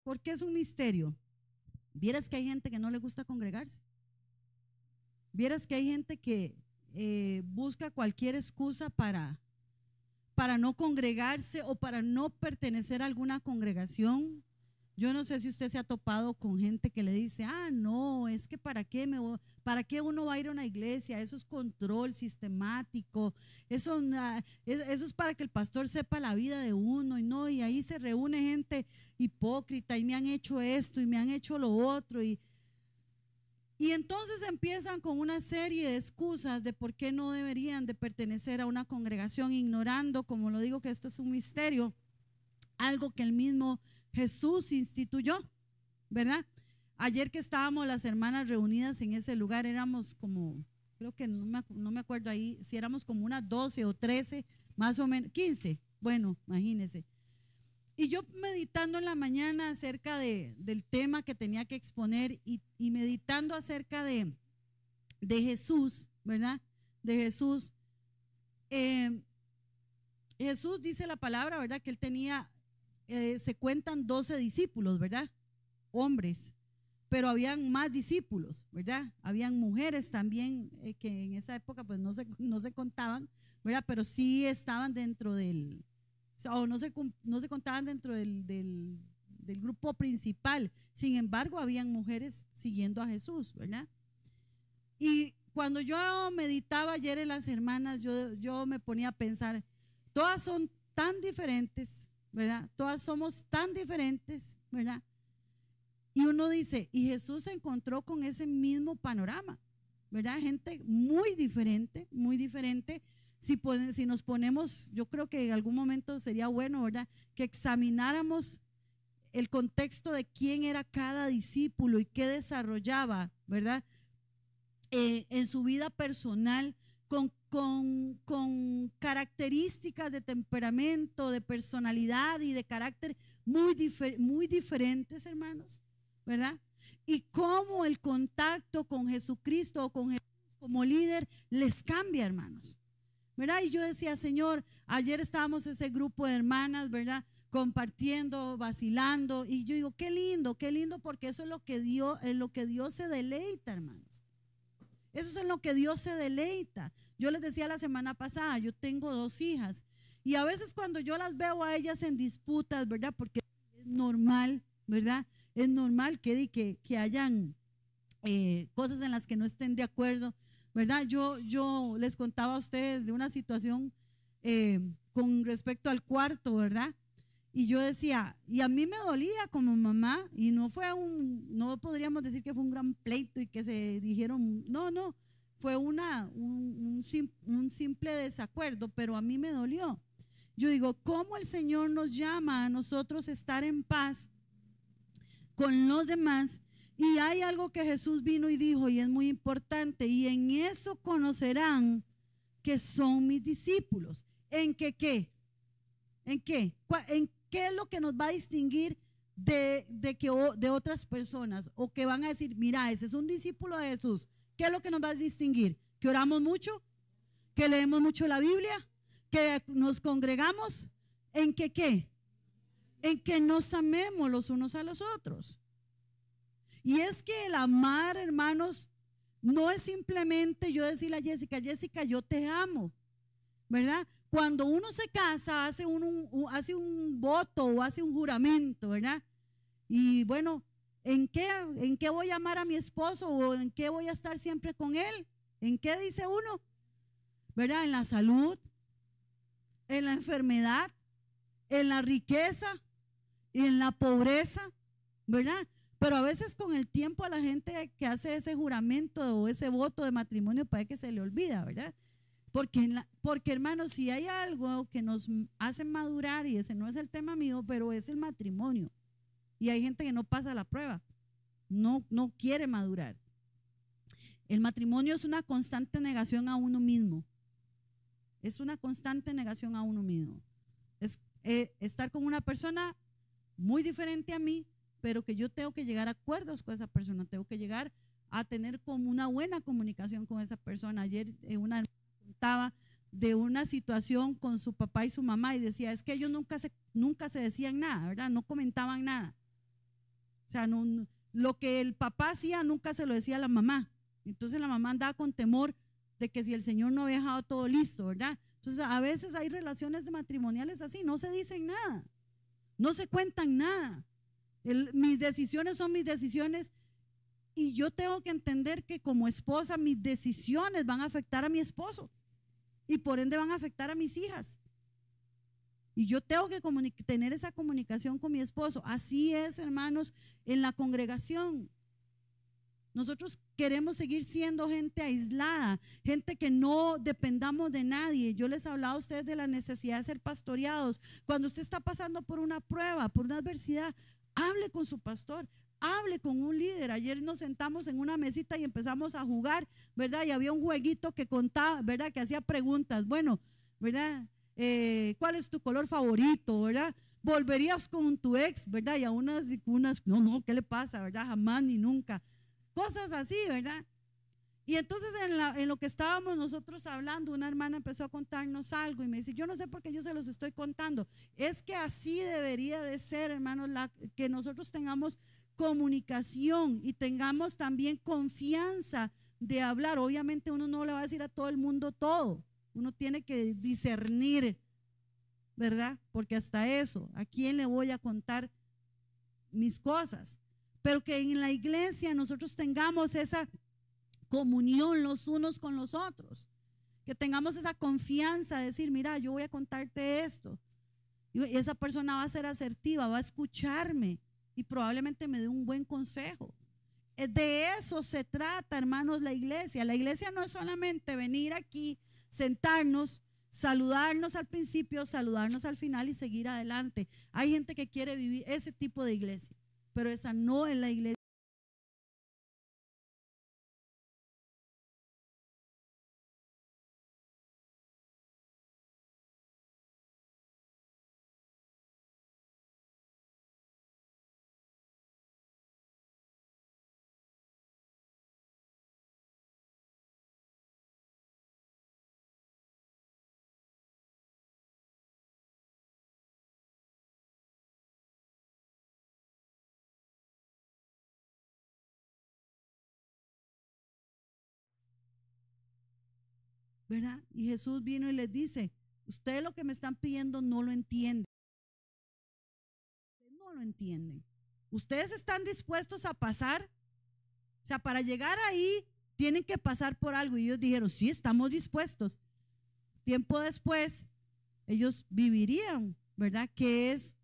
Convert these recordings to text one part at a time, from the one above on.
¿Por qué es un misterio? Vieras que hay gente que no le gusta congregarse. Vieras que hay gente que busca cualquier excusa para no congregarse o para no pertenecer a alguna congregación. Yo no sé si usted se ha topado con gente que le dice, no, es que ¿para qué uno va a ir a una iglesia? Eso es control sistemático, eso es para que el pastor sepa la vida de uno, y ahí se reúne gente hipócrita y me han hecho esto y me han hecho lo otro, y entonces empiezan con una serie de excusas de por qué no deberían de pertenecer a una congregación, ignorando, como lo digo, que esto es un misterio, algo que el mismo Jesús instituyó, ¿verdad? Ayer que estábamos las hermanas reunidas en ese lugar, éramos como, creo que no me acuerdo ahí, si éramos como unas 12 o 13, más o menos, 15, bueno, imagínense. Y yo meditando en la mañana acerca del tema que tenía que exponer y meditando acerca de Jesús, ¿verdad? De Jesús. Jesús dice la palabra, ¿verdad? Que él tenía, se cuentan 12 discípulos, ¿verdad? Hombres, pero habían más discípulos, ¿verdad? Habían mujeres también que en esa época pues no se contaban, ¿verdad? Pero sí estaban dentro del, o no se contaban dentro del grupo principal. Sin embargo, habían mujeres siguiendo a Jesús, ¿verdad? Y cuando yo meditaba ayer en las hermanas, yo me ponía a pensar, todas son tan diferentes, ¿verdad? Todas somos tan diferentes, ¿verdad? Y uno dice, y Jesús se encontró con ese mismo panorama, ¿verdad? Gente muy diferente, muy diferente. Si nos ponemos, yo creo que en algún momento sería bueno, ¿verdad?, que examináramos el contexto de quién era cada discípulo y qué desarrollaba, ¿verdad?, en su vida personal, con características de temperamento, de personalidad y de carácter muy diferentes, hermanos, ¿verdad? Y cómo el contacto con Jesucristo o con Jesús como líder les cambia, hermanos, ¿verdad? Y yo decía, Señor, ayer estábamos ese grupo de hermanas, ¿verdad?, compartiendo, vacilando, y yo digo, qué lindo, porque eso es en lo que Dios se deleita, hermanos. Eso es en lo que Dios se deleita. Yo les decía la semana pasada, yo tengo 2 hijas, y a veces cuando yo las veo a ellas en disputas, ¿verdad?, porque es normal, ¿verdad?, es normal que hayan cosas en las que no estén de acuerdo, ¿verdad? Yo les contaba a ustedes de una situación con respecto al cuarto, ¿verdad? Y yo decía, y a mí me dolía como mamá, y no podríamos decir que fue un gran pleito y que se dijeron, no, fue un simple desacuerdo, pero a mí me dolió. Yo digo, ¿cómo el Señor nos llama a nosotros estar en paz con los demás? Y hay algo que Jesús vino y dijo, y es muy importante, y en eso conocerán que son mis discípulos. ¿En qué? ¿En qué es lo que nos va a distinguir de otras personas? O que van a decir, mira, ese es un discípulo de Jesús. ¿Qué es lo que nos va a distinguir? ¿Que oramos mucho? ¿Que leemos mucho la Biblia? ¿Que nos congregamos? ¿En qué? En que nos amemos los unos a los otros. Y es que el amar, hermanos, no es simplemente yo decirle a Jessica, yo te amo, ¿verdad? Cuando uno se casa, hace un voto o hace un juramento, ¿verdad? Y bueno, ¿en qué voy a amar a mi esposo o en qué voy a estar siempre con él? ¿En qué dice uno? ¿Verdad? En la salud, en la enfermedad, en la riqueza y en la pobreza, ¿verdad? Pero a veces con el tiempo a la gente que hace ese juramento o ese voto de matrimonio parece que se le olvida, ¿verdad? Porque hermanos, si hay algo que nos hace madurar, y ese no es el tema mío, pero es el matrimonio, y hay gente que no pasa la prueba, no quiere madurar. El matrimonio es una constante negación a uno mismo, es una constante negación a uno mismo, es estar con una persona muy diferente a mí, pero que yo tengo que llegar a acuerdos con esa persona, tengo que llegar a tener como una buena comunicación con esa persona. Ayer una hermana contaba de una situación con su papá y su mamá y decía, es que ellos nunca se decían nada, ¿verdad? No comentaban nada. sea, lo que el papá hacía nunca se lo decía a la mamá. Entonces la mamá andaba con temor de que si el Señor no había dejado todo listo, ¿verdad? Entonces a veces hay relaciones matrimoniales así, no se dicen nada, no se cuentan nada. Mis decisiones son mis decisiones y yo tengo que entender que como esposa mis decisiones van a afectar a mi esposo y por ende van a afectar a mis hijas. Y yo tengo que tener esa comunicación con mi esposo. Así es, hermanos, en la congregación. Nosotros queremos seguir siendo gente aislada, gente que no dependamos de nadie. Yo les hablaba a ustedes de la necesidad de ser pastoreados. Cuando usted está pasando por una prueba, por una adversidad, hable con su pastor, hable con un líder. Ayer nos sentamos en una mesita y empezamos a jugar, ¿verdad? Y había un jueguito que contaba, ¿verdad? Que hacía preguntas. Bueno, ¿verdad? ¿Cuál es tu color favorito, verdad? ¿Volverías con tu ex, verdad? Y a unas, no, ¿qué le pasa, verdad? Jamás ni nunca. Cosas así, ¿verdad? Y entonces en lo que estábamos nosotros hablando, una hermana empezó a contarnos algo y me dice, yo no sé por qué yo se los estoy contando. Es que así debería de ser, hermanos, que nosotros tengamos comunicación y tengamos también confianza de hablar. Obviamente uno no le va a decir a todo el mundo todo. Uno tiene que discernir, ¿verdad? Porque hasta eso, ¿a quién le voy a contar mis cosas? Pero que en la iglesia nosotros tengamos esa comunión los unos con los otros, que tengamos esa confianza de decir, mira, yo voy a contarte esto. Y esa persona va a ser asertiva, va a escucharme y probablemente me dé un buen consejo. De eso se trata, hermanos, la iglesia. La iglesia no es solamente venir aquí, sentarnos, saludarnos al principio, saludarnos al final y seguir adelante. Hay gente que quiere vivir ese tipo de iglesia, pero esa no es la iglesia. ¿Verdad? Y Jesús vino y les dice, ustedes lo que me están pidiendo no lo entienden, no lo entienden. Ustedes están dispuestos a pasar, o sea, para llegar ahí tienen que pasar por algo. Y ellos dijeron, sí, estamos dispuestos. Tiempo después, ellos vivirían, ¿verdad? Que es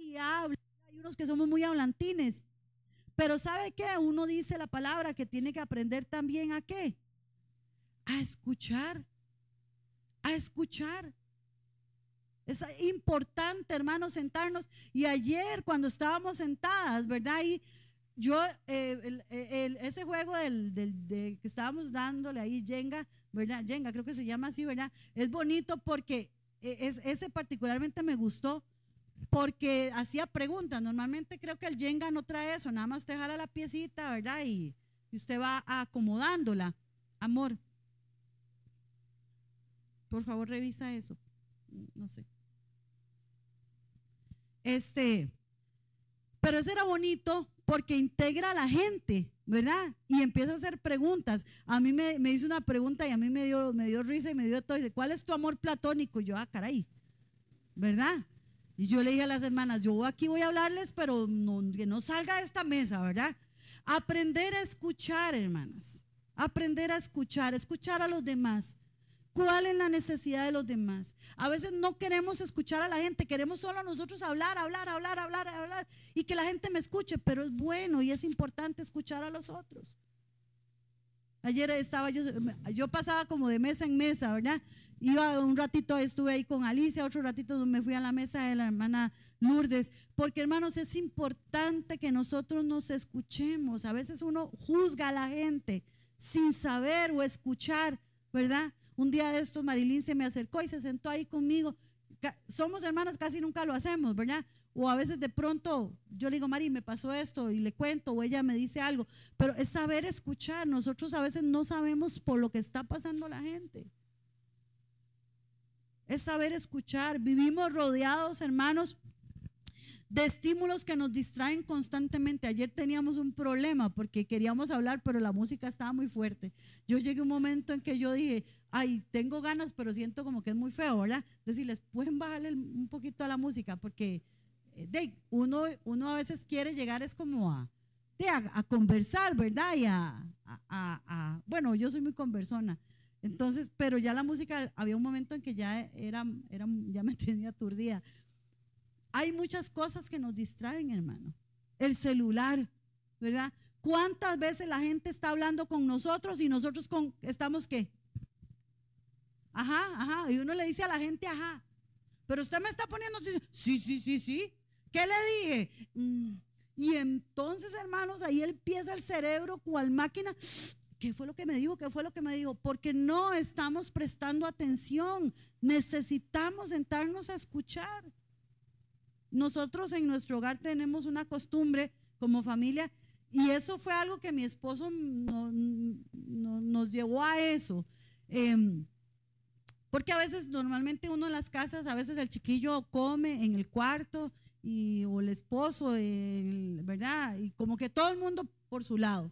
y habla. Hay unos que somos muy hablantines. Pero ¿sabe qué? Uno dice la palabra que tiene que aprender también ¿a qué? A escuchar. A escuchar. Es importante, hermanos, sentarnos. Y ayer cuando estábamos sentadas, ¿verdad? Y yo, ese juego que estábamos dándole ahí, Jenga, ¿verdad? Jenga, creo que se llama así, ¿verdad? Es bonito porque ese particularmente me gustó porque hacía preguntas. Normalmente creo que el Jenga no trae eso, nada más usted jala la piecita, ¿verdad? Y usted va acomodándola. Amor, por favor revisa eso. No sé. Pero eso era bonito porque integra a la gente, ¿verdad? Y empieza a hacer preguntas. A mí me hizo una pregunta y a mí me dio risa y me dio todo. Dice, ¿cuál es tu amor platónico? Y yo, caray, ¿verdad? Y yo le dije a las hermanas, yo aquí voy a hablarles, pero que no salga de esta mesa, ¿verdad? Aprender a escuchar, hermanas. Aprender a escuchar a los demás. ¿Cuál es la necesidad de los demás? A veces no queremos escuchar a la gente, queremos solo nosotros hablar y que la gente me escuche, pero es bueno y es importante escuchar a los otros. Ayer yo pasaba como de mesa en mesa, ¿verdad? Iba un ratito, estuve ahí con Alicia, otro ratito me fui a la mesa de la hermana Lourdes, porque hermanos es importante que nosotros nos escuchemos. A veces uno juzga a la gente sin saber o escuchar, ¿verdad? Un día de estos Marilyn se me acercó y se sentó ahí conmigo. Somos hermanas, casi nunca lo hacemos, ¿verdad? O a veces de pronto yo le digo, Mari, me pasó esto y le cuento, o ella me dice algo, pero es saber escuchar. Nosotros a veces no sabemos por lo que está pasando la gente. Es saber escuchar. Vivimos rodeados, hermanos, de estímulos que nos distraen constantemente. Ayer teníamos un problema porque queríamos hablar, pero la música estaba muy fuerte. Yo llegué a un momento en que yo dije, ay, tengo ganas, pero siento como que es muy feo, ¿verdad? Decirles, pueden bajarle un poquito a la música, porque uno a veces quiere llegar, es como a conversar, ¿verdad? Y bueno, yo soy muy conversona. Entonces, pero ya la música, había un momento en que ya me tenía aturdida. Hay muchas cosas que nos distraen, hermano. El celular, ¿verdad? ¿Cuántas veces la gente está hablando con nosotros y nosotros estamos qué? Ajá, y uno le dice a la gente, ajá. Pero usted me está poniendo, sí. ¿Qué le dije? Y entonces, hermanos, ahí empieza el cerebro cual máquina. ¿Qué fue lo que me dijo? Porque no estamos prestando atención. Necesitamos sentarnos a escuchar. Nosotros en nuestro hogar tenemos una costumbre como familia, y eso fue algo que mi esposo nos llevó a eso. Porque a veces, normalmente uno en las casas, a veces el chiquillo come en el cuarto o el esposo, ¿verdad? Y como que todo el mundo por su lado.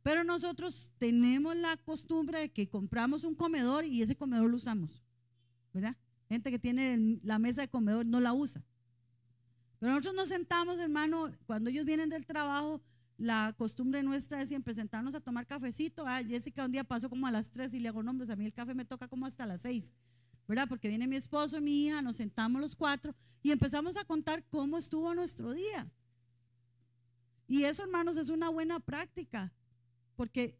Pero nosotros tenemos la costumbre de que compramos un comedor y ese comedor lo usamos, ¿verdad? Gente que tiene la mesa de comedor no la usa. Pero nosotros nos sentamos, hermano, cuando ellos vienen del trabajo, la costumbre nuestra es siempre sentarnos a tomar cafecito. Jessica un día pasó como a las 3 y le hago, no, hombre, a mí el café me toca como hasta las 6, ¿verdad? Porque viene mi esposo y mi hija, nos sentamos los 4 y empezamos a contar cómo estuvo nuestro día. Y eso, hermanos, es una buena práctica, porque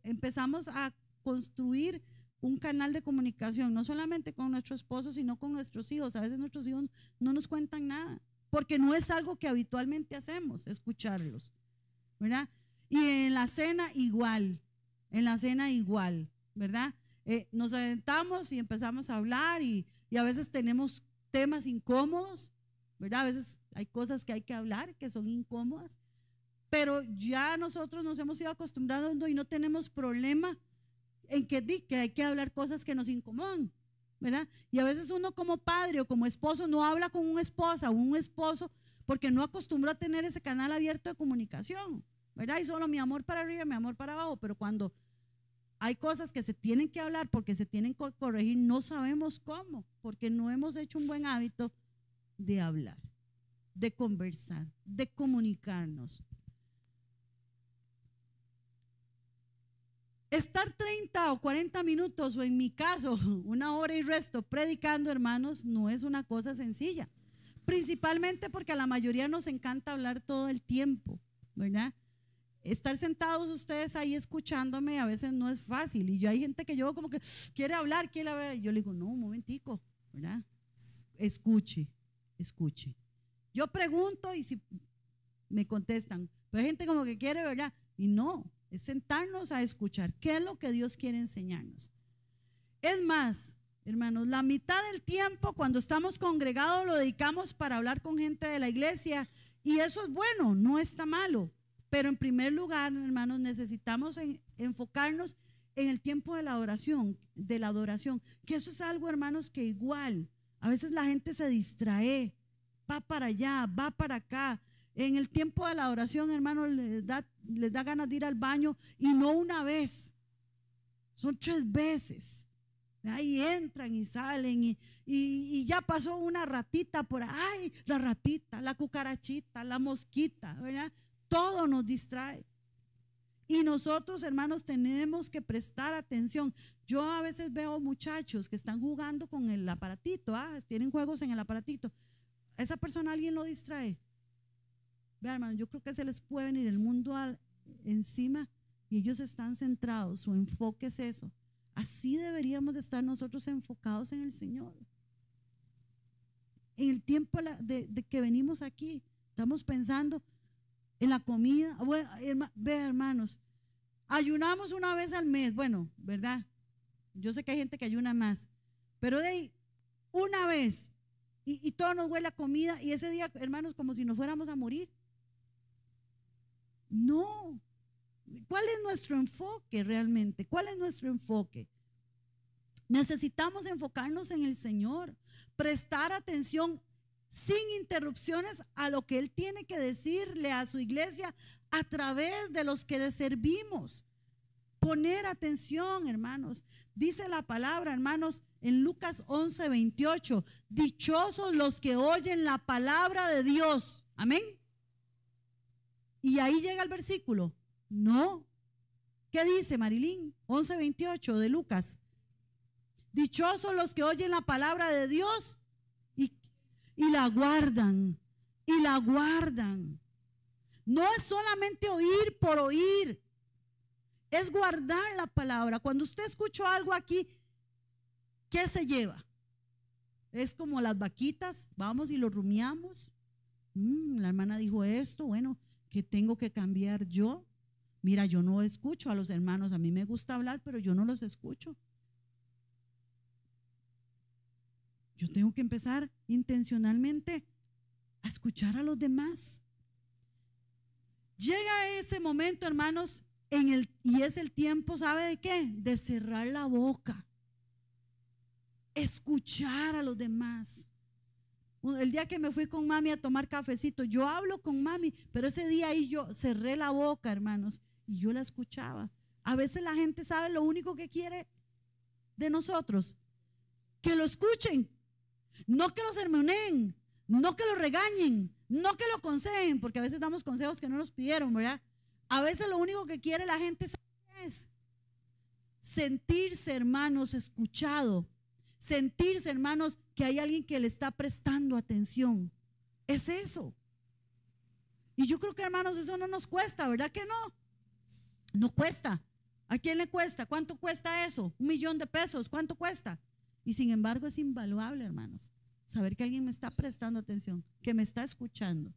empezamos a construir un canal de comunicación, no solamente con nuestro esposo, sino con nuestros hijos. A veces nuestros hijos no nos cuentan nada, porque no es algo que habitualmente hacemos, escucharlos, ¿verdad? Y en la cena igual, ¿verdad? Nos sentamos y empezamos a hablar y a veces tenemos temas incómodos, ¿verdad? A veces hay cosas que hay que hablar que son incómodas, pero ya nosotros nos hemos ido acostumbrando y no tenemos problema en que hay que hablar cosas que nos incomodan, ¿verdad? Y a veces uno como padre o como esposo no habla con una esposa o un esposo porque no acostumbró a tener ese canal abierto de comunicación, ¿verdad? Y solo mi amor para arriba, mi amor para abajo, pero cuando hay cosas que se tienen que hablar porque se tienen que corregir, no sabemos cómo, porque no hemos hecho un buen hábito de hablar, de conversar, de comunicarnos. Estar 30 o 40 minutos, o en mi caso, 1 hora y resto, predicando, hermanos, no es una cosa sencilla. Principalmente porque a la mayoría nos encanta hablar todo el tiempo, ¿verdad? Estar sentados ustedes ahí escuchándome a veces no es fácil. Y yo hay gente que yo como que quiere hablar. Y yo le digo, no, un momentico, ¿verdad? Escuche. Yo pregunto y si me contestan, pero hay gente como que quiere, ¿verdad? Y no, es sentarnos a escuchar qué es lo que Dios quiere enseñarnos. Es más, hermanos, la mitad del tiempo cuando estamos congregados lo dedicamos para hablar con gente de la iglesia, y eso es bueno, no está malo. Pero en primer lugar, hermanos, necesitamos enfocarnos en el tiempo de la adoración, que eso es algo, hermanos, que igual a veces la gente se distrae, va para allá, va para acá. En el tiempo de la adoración, hermanos, les da ganas de ir al baño, y no una vez, son 3 veces. Ahí entran y salen y ya pasó una ratita por ahí, la ratita, la cucarachita, la mosquita, ¿verdad? Todo nos distrae. Y nosotros, hermanos, tenemos que prestar atención. Yo a veces veo muchachos que están jugando con el aparatito, tienen juegos en el aparatito. Esa persona alguien lo distrae. Vean, hermanos, yo creo que se les puede venir el mundo encima y ellos están centrados, su enfoque es eso. Así deberíamos de estar nosotros enfocados en el Señor. En el tiempo de que venimos aquí, estamos pensando en la comida. Bueno, vean, hermanos, ayunamos una vez al mes, bueno, ¿verdad? Yo sé que hay gente que ayuna más, pero de ahí, una vez, y todo nos huele a comida, y ese día, hermanos, como si nos fuéramos a morir. No. ¿Cuál es nuestro enfoque realmente? ¿Cuál es nuestro enfoque? Necesitamos enfocarnos en el Señor, prestar atención sin interrupciones a lo que Él tiene que decirle a su iglesia a través de los que le servimos. Poner atención, hermanos. Dice la palabra, hermanos, en Lucas 11:28, dichosos los que oyen la palabra de Dios. Amén. Y ahí llega el versículo. No. ¿Qué dice, Marilyn? 11:28 de Lucas. Dichosos los que oyen la palabra de Dios y la guardan. Y la guardan. No es solamente oír por oír. Es guardar la palabra. Cuando usted escuchó algo aquí, ¿qué se lleva? Es como las vaquitas. Vamos y lo rumiamos. La hermana dijo esto. Bueno, ¿qué tengo que cambiar yo? Mira, yo no escucho a los hermanos, a mí me gusta hablar, pero yo no los escucho. Yo tengo que empezar intencionalmente a escuchar a los demás. Llega ese momento, hermanos, y es el tiempo, ¿sabe de qué? De cerrar la boca, escuchar a los demás. El día que me fui con mami a tomar cafecito, yo hablo con mami, pero ese día ahí yo cerré la boca, hermanos, y yo la escuchaba. A veces la gente sabe lo único que quiere de nosotros, que lo escuchen, no que lo sermoneen, no que lo regañen, no que lo aconsejen, porque a veces damos consejos que no nos pidieron, ¿verdad? A veces lo único que quiere la gente es sentirse, hermanos, escuchado, sentirse, hermanos, que hay alguien que le está prestando atención. Es eso. Y yo creo que, hermanos, eso no nos cuesta, ¿verdad que no? No cuesta. ¿A quién le cuesta? ¿Cuánto cuesta eso? $1,000,000. ¿Cuánto cuesta? Y sin embargo es invaluable, hermanos, saber que alguien me está prestando atención, que me está escuchando.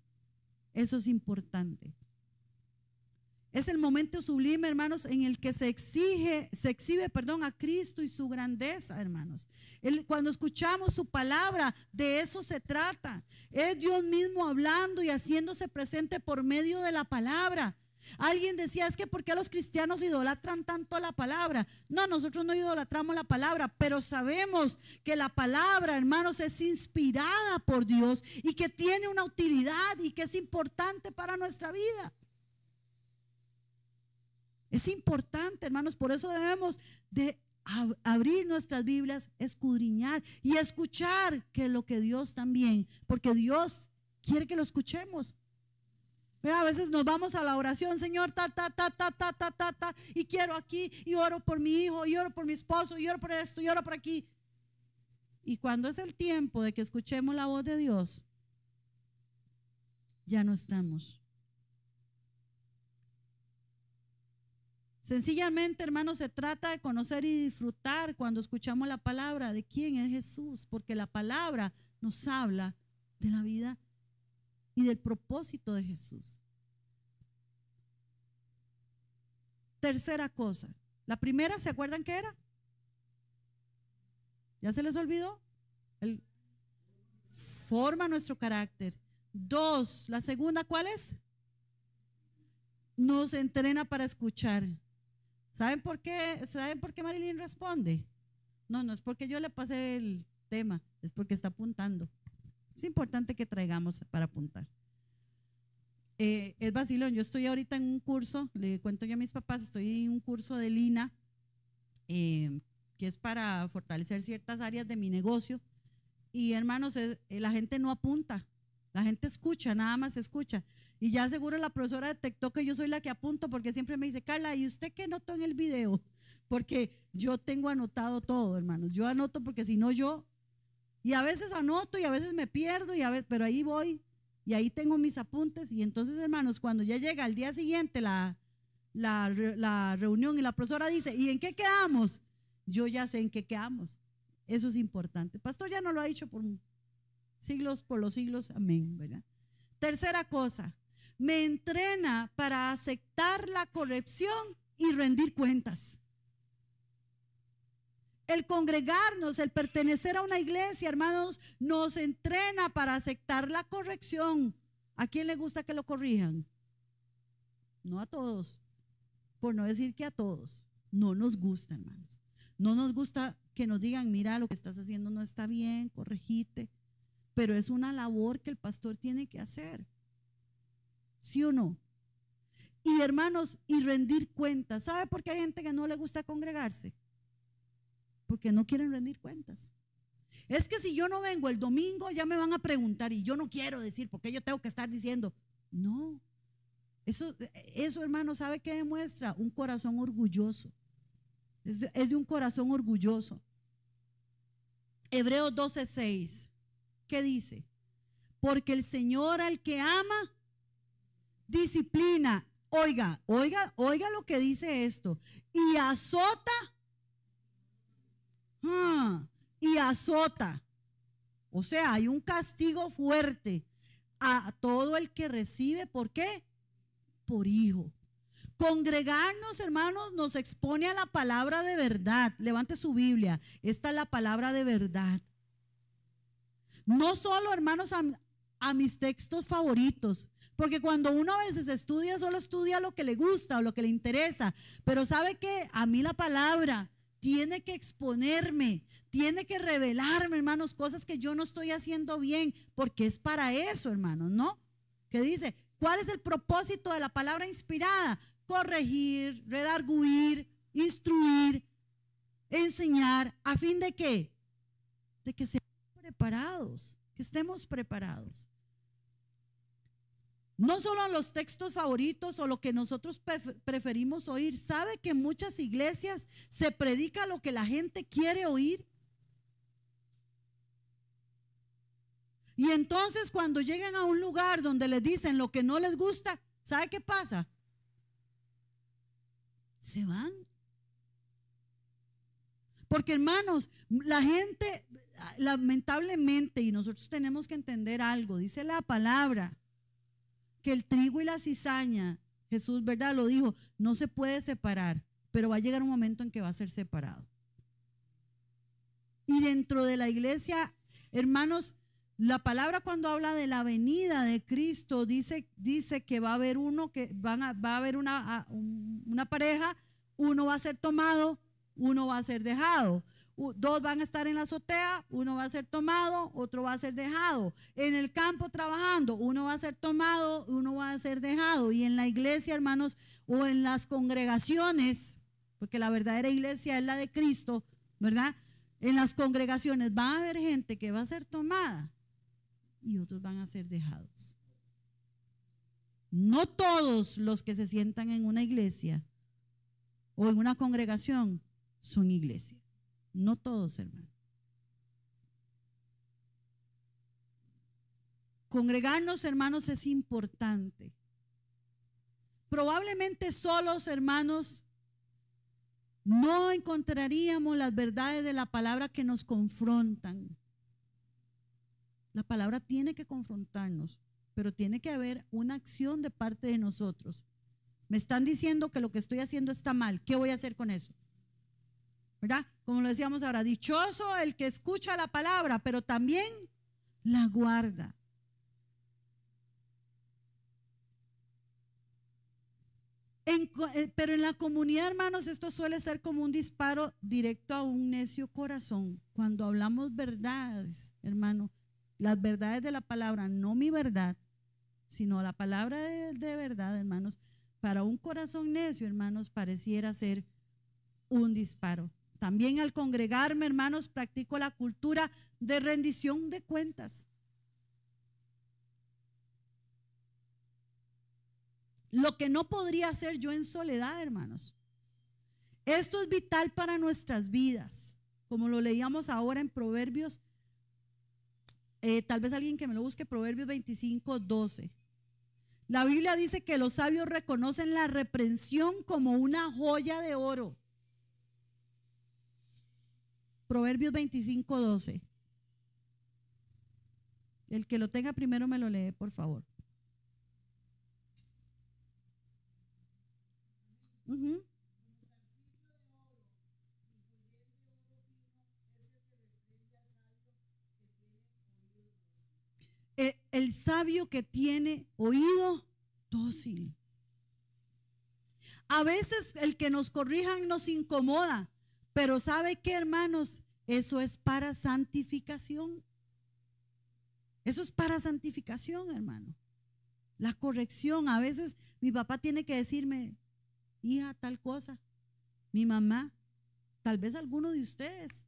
Eso es importante. Es el momento sublime, hermanos, en el que se exhibe a Cristo y su grandeza, hermanos. Cuando escuchamos su palabra, de eso se trata. Es Dios mismo hablando y haciéndose presente por medio de la palabra. Alguien decía, es que ¿por qué los cristianos idolatran tanto la palabra? No, nosotros no idolatramos la palabra, pero sabemos que la palabra, hermanos, es inspirada por Dios y que tiene una utilidad y que es importante para nuestra vida. Es importante, hermanos, por eso debemos de abrir nuestras Biblias, escudriñar y escuchar que lo que Dios también, porque Dios quiere que lo escuchemos. Pero a veces nos vamos a la oración, Señor, y quiero aquí, y oro por mi hijo, y oro por mi esposo, y oro por esto, y oro por aquí. Y cuando es el tiempo de que escuchemos la voz de Dios, ya no estamos. Sencillamente, hermanos, se trata de conocer y disfrutar cuando escuchamos la palabra de quién es Jesús, porque la palabra nos habla de la vida y del propósito de Jesús. Tercera cosa. La primera, ¿se acuerdan qué era? ¿Ya se les olvidó? Forma nuestro carácter. 2, la segunda, ¿cuál es? Nos entrena para escuchar. ¿Saben por qué? ¿Saben por qué Marilyn responde? No es porque yo le pasé el tema, es porque está apuntando. Es importante que traigamos para apuntar. Es vacilón, yo estoy ahorita en un curso, le cuento yo a mis papás, estoy en un curso de Lina, que es para fortalecer ciertas áreas de mi negocio. Y hermanos, la gente no apunta, la gente escucha, nada más escucha. Y ya seguro la profesora detectó que yo soy la que apunto, porque siempre me dice, Carla, ¿y usted qué notó en el video? Porque yo tengo anotado todo, hermanos. Yo anoto porque si no y a veces anoto y a veces me pierdo, pero ahí voy y ahí tengo mis apuntes. Y entonces, hermanos, cuando ya llega al día siguiente la reunión y la profesora dice, ¿y en qué quedamos? Yo ya sé en qué quedamos. Eso es importante. Pastor ya no lo ha dicho por los siglos, amén, ¿verdad? Tercera cosa, me entrena para aceptar la corrección y rendir cuentas. El congregarnos, el pertenecer a una iglesia, hermanos, nos entrena para aceptar la corrección. ¿A quién le gusta que lo corrijan? No a todos, por no decir que a todos. No nos gusta, hermanos. No nos gusta que nos digan, mira, lo que estás haciendo no está bien, corregite. Pero es una labor que el pastor tiene que hacer. ¿Sí o no? Y hermanos, y rendir cuentas. ¿Sabe por qué hay gente que no le gusta congregarse? Porque no quieren rendir cuentas. Es que si yo no vengo el domingo ya me van a preguntar y yo no quiero decir porque yo tengo que estar diciendo. No, eso hermano, ¿sabe qué demuestra? Un corazón orgulloso. Es de un corazón orgulloso. Hebreos 12:6, ¿qué dice? Porque el Señor al que ama disciplina. Oiga lo que dice esto. Y azota. Y azota. O sea, hay un castigo fuerte a todo el que recibe. ¿Por qué? Por hijo. Congregarnos, hermanos, nos expone a la palabra de verdad. Levante su Biblia. Esta es la palabra de verdad. No solo, hermanos, a mis textos favoritos. Porque cuando uno a veces estudia, solo estudia lo que le gusta o lo que le interesa. Pero ¿sabe qué? A mí la palabra tiene que exponerme, tiene que revelarme, hermanos, cosas que yo no estoy haciendo bien, porque es para eso, hermanos, ¿no? Que dice, ¿cuál es el propósito de la palabra inspirada? Corregir, redarguir, instruir, enseñar, ¿a fin de qué? De que seamos preparados, que estemos preparados. No solo los textos favoritos o lo que nosotros preferimos oír. ¿Sabe que en muchas iglesias se predica lo que la gente quiere oír? Y entonces cuando llegan a un lugar donde les dicen lo que no les gusta, ¿sabe qué pasa? Se van. Porque hermanos, la gente lamentablemente, y nosotros tenemos que entender algo, dice la palabra, que el trigo y la cizaña, Jesús, ¿verdad? Lo dijo, no se puede separar, pero va a llegar un momento en que va a ser separado. Y dentro de la iglesia, hermanos, la palabra cuando habla de la venida de Cristo, dice que va a haber va a haber una pareja, uno va a ser tomado, uno va a ser dejado. Dos van a estar en la azotea, uno va a ser tomado, otro va a ser dejado. En el campo trabajando, uno va a ser tomado, uno va a ser dejado. Y en la iglesia, hermanos, o en las congregaciones, porque la verdadera iglesia es la de Cristo, ¿verdad? En las congregaciones va a haber gente que va a ser tomada y otros van a ser dejados. No todos los que se sientan en una iglesia o en una congregación son iglesia. No todos, hermano. Congregarnos, hermanos, es importante. Probablemente solos, hermanos, no encontraríamos las verdades de la palabra que nos confrontan. La palabra tiene que confrontarnos, pero tiene que haber una acción de parte de nosotros. Me están diciendo que lo que estoy haciendo está mal. ¿Qué voy a hacer con eso? ¿Verdad? Como lo decíamos ahora, dichoso el que escucha la palabra, pero también la guarda. Pero en la comunidad, hermanos, esto suele ser como un disparo directo a un necio corazón. Cuando hablamos verdades, hermano, las verdades de la palabra, no mi verdad, sino la palabra de verdad, hermanos, para un corazón necio, hermanos, pareciera ser un disparo. También al congregarme, hermanos, practico la cultura de rendición de cuentas. Lo que no podría hacer yo en soledad, hermanos. Esto es vital para nuestras vidas, como lo leíamos ahora en Proverbios. Tal vez alguien que me lo busque, Proverbios 25:12. La Biblia dice que los sabios reconocen la reprensión como una joya de oro. Proverbios 25:12. El que lo tenga primero me lo lee, por favor. El sabio que tiene oído dócil. A veces el que nos corrijan nos incomoda, pero ¿sabe qué, hermanos? Eso es para santificación. Eso es para santificación, hermano. La corrección. A veces mi papá tiene que decirme, hija, tal cosa. Mi mamá, tal vez alguno de ustedes.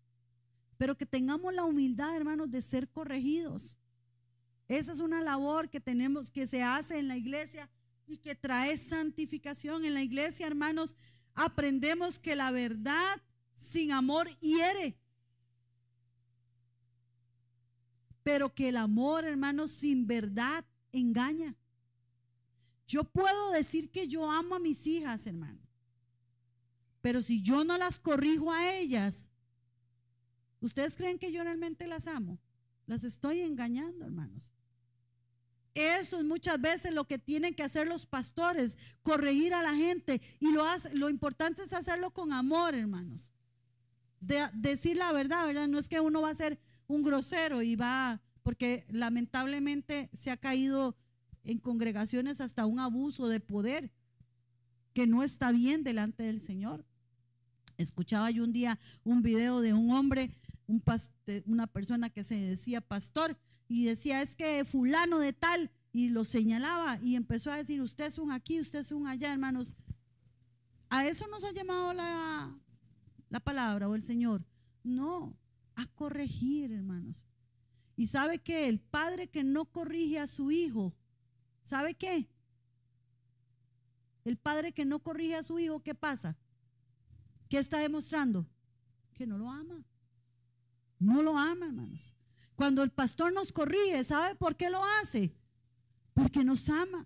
Pero que tengamos la humildad, hermanos, de ser corregidos. Esa es una labor que tenemos, que se hace en la iglesia y que trae santificación. En la iglesia, hermanos, aprendemos que la verdad sin amor hiere, pero que el amor, hermanos, sin verdad engaña. Yo puedo decir que yo amo a mis hijas, hermano, pero si yo no las corrijo a ellas, ¿ustedes creen que yo realmente las amo? Las estoy engañando, hermanos. Eso es muchas veces lo que tienen que hacer los pastores, corregir a la gente, y lo importante es hacerlo con amor, hermanos. Decir la verdad, ¿verdad? No es que uno va a ser un grosero y va, porque lamentablemente se ha caído en congregaciones hasta un abuso de poder que no está bien delante del Señor. Escuchaba yo un día un video de un hombre, una persona que se decía pastor, y decía, es que fulano de tal, y lo señalaba y empezó a decir, usted es un aquí, usted es un allá, hermanos. A eso nos ha llamado la palabra o el Señor. No, a corregir, hermanos. Y sabe que el padre que no corrige a su hijo, ¿sabe qué? El padre que no corrige a su hijo, ¿qué pasa? ¿Qué está demostrando? Que no lo ama. No lo ama, hermanos. Cuando el pastor nos corrige, ¿sabe por qué lo hace? Porque nos ama.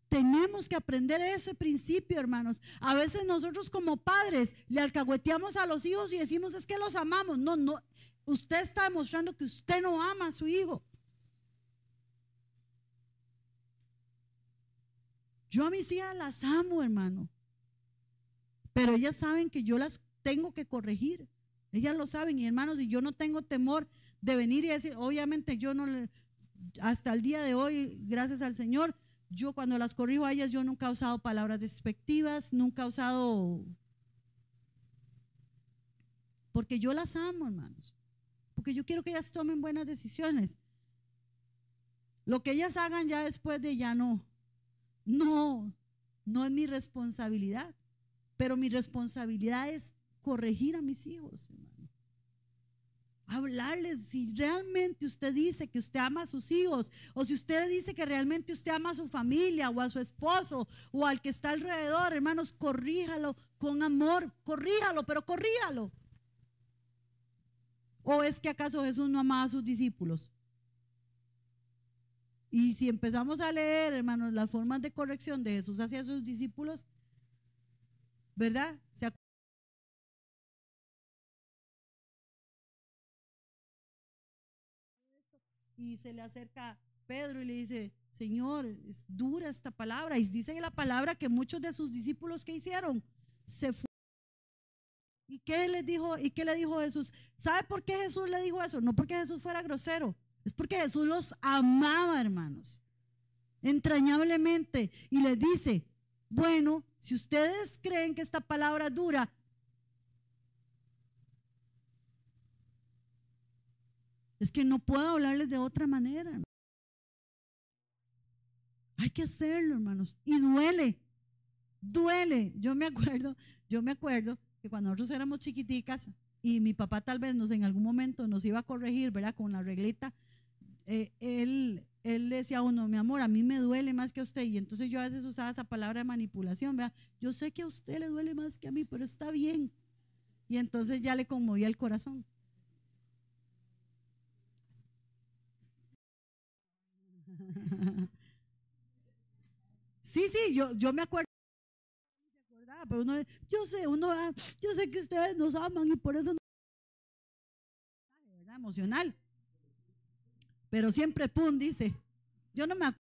Tenemos que aprender ese principio, hermanos. A veces nosotros como padres le alcahueteamos a los hijos y decimos, es que los amamos. No, no. Usted está demostrando que usted no ama a su hijo. Yo a mis hijas las amo, hermano, pero ellas saben que yo las tengo que corregir. Ellas lo saben, y hermanos, y yo no tengo temor de venir y decir, obviamente yo no, hasta el día de hoy, gracias al Señor, yo cuando las corrijo a ellas, yo nunca he usado palabras despectivas, nunca he usado, porque yo las amo, hermanos, porque yo quiero que ellas tomen buenas decisiones. Lo que ellas hagan ya después de ya no es mi responsabilidad, pero mi responsabilidad es corregir a mis hijos, hermano. Hablarles. Si realmente usted dice que usted ama a sus hijos, o si usted dice que realmente usted ama a su familia o a su esposo o al que está alrededor, hermanos, corríjalo con amor, corríjalo, pero corríjalo. ¿O es que acaso Jesús no amaba a sus discípulos? Y si empezamos a leer, hermanos, las formas de corrección de Jesús hacia sus discípulos, ¿verdad? Y se le acerca Pedro y le dice, Señor, es dura esta palabra. Y dice la palabra que muchos de sus discípulos, ¿qué hicieron? Se fueron. ¿Y qué les dijo? ¿Y qué le dijo Jesús? ¿Sabe por qué Jesús le dijo eso? No porque Jesús fuera grosero, es porque Jesús los amaba, hermanos, entrañablemente. Y les dice, bueno, si ustedes creen que esta palabra es dura, es que no puedo hablarles de otra manera. Hay que hacerlo, hermanos. Y duele, duele. Yo me acuerdo que cuando nosotros éramos chiquiticas y mi papá tal vez en algún momento nos iba a corregir, ¿verdad? Con la reglita, él le decía a uno, mi amor, a mí me duele más que a usted. Y entonces yo a veces usaba esa palabra de manipulación, ¿verdad? Yo sé que a usted le duele más que a mí, pero está bien. Y entonces ya le conmovía el corazón. Sí, sí, yo me acuerdo, ¿verdad? Pero yo sé que ustedes nos aman y por eso no, ¿verdad? Emocional. Pero siempre, pum, dice, yo no me acuerdo,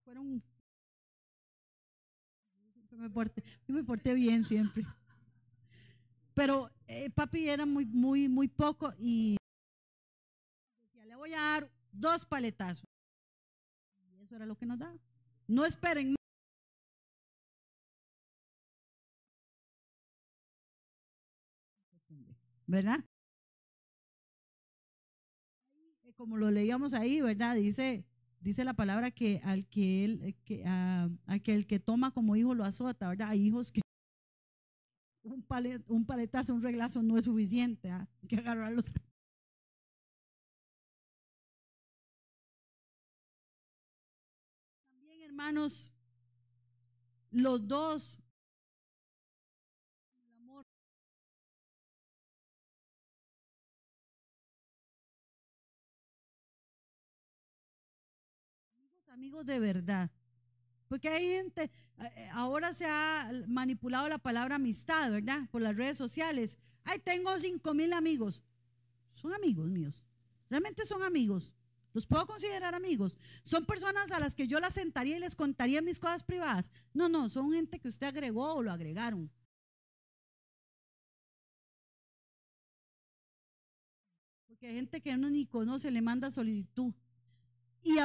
fueron, yo me porté bien siempre. Pero papi era muy poco y decía, le voy a dar 2 paletazos. Y eso era lo que nos daba. No esperen, ¿verdad? Como lo leíamos ahí, ¿verdad? Dice la palabra que al que el que toma como hijo lo azota, ¿verdad? Hay hijos que un paletazo, un reglazo no es suficiente, ¿ah? Hay que agarrarlos. También, hermanos, los dos, el amor, amigos de verdad. Porque hay gente, ahora se ha manipulado la palabra amistad, ¿verdad? Por las redes sociales. Ay, tengo 5,000 amigos. Son amigos míos. Realmente son amigos. Los puedo considerar amigos. Son personas a las que yo las sentaría y les contaría mis cosas privadas. No, no, son gente que usted agregó o lo agregaron. Porque hay gente que uno ni conoce, le manda solicitud. Y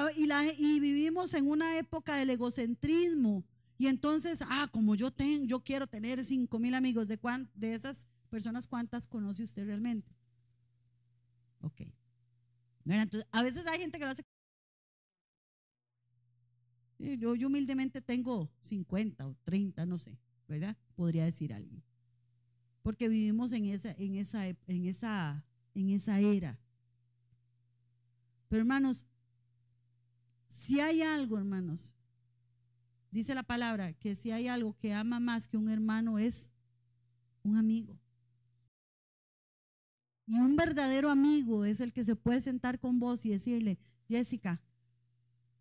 vivimos en una época del egocentrismo. Y entonces, como yo quiero tener 5,000 amigos. De esas personas, ¿cuántas conoce usted realmente? Ok. Entonces, a veces hay gente que lo hace. Yo humildemente tengo 50 o 30, no sé, ¿verdad? Podría decir alguien. Porque vivimos en esa era. Pero hermanos, si hay algo, hermanos, dice la palabra que si hay algo que ama más que un hermano es un amigo. Y un verdadero amigo es el que se puede sentar con vos y decirle, Jessica,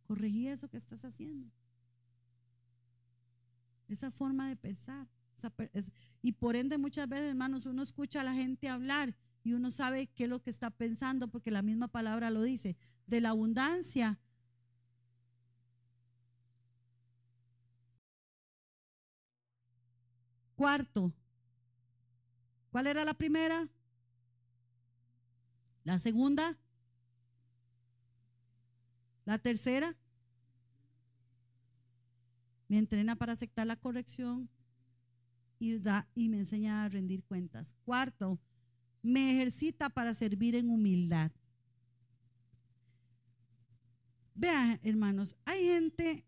corregí eso que estás haciendo. Esa forma de pensar. Y por ende muchas veces, hermanos, uno escucha a la gente hablar y uno sabe qué es lo que está pensando porque la misma palabra lo dice. De la abundancia. Cuarto, ¿cuál era la primera? La segunda, la tercera, me entrena para aceptar la corrección y me enseña a rendir cuentas. Cuarto, me ejercita para servir en humildad. Vean, hermanos, hay gente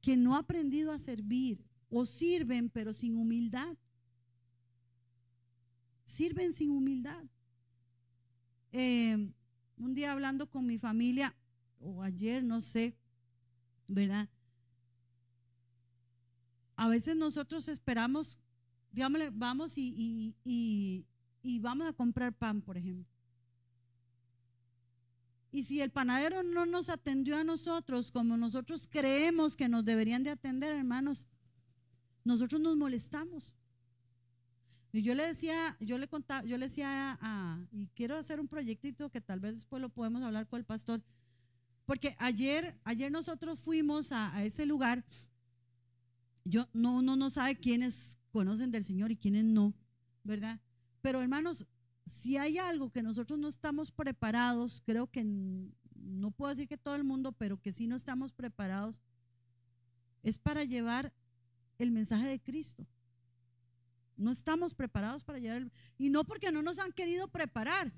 que no ha aprendido a servir o sirven pero sin humildad. Sirven sin humildad. Un día hablando con mi familia, o ayer, no sé, ¿verdad? A veces nosotros esperamos digámosle, vamos y vamos a comprar pan, por ejemplo. Y si el panadero no nos atendió a nosotros como nosotros creemos que nos deberían de atender, hermanos, nosotros nos molestamos. Y yo le decía, yo le contaba, yo le decía y quiero hacer un proyectito que tal vez después lo podemos hablar con el pastor, porque ayer nosotros fuimos a ese lugar. Uno no sabe quiénes conocen del Señor y quiénes no, ¿verdad? Pero hermanos, si hay algo que nosotros no estamos preparados, creo que no puedo decir que todo el mundo, pero que sí no estamos preparados, es para llevar el mensaje de Cristo. No estamos preparados para llevar y no porque no nos han querido preparar,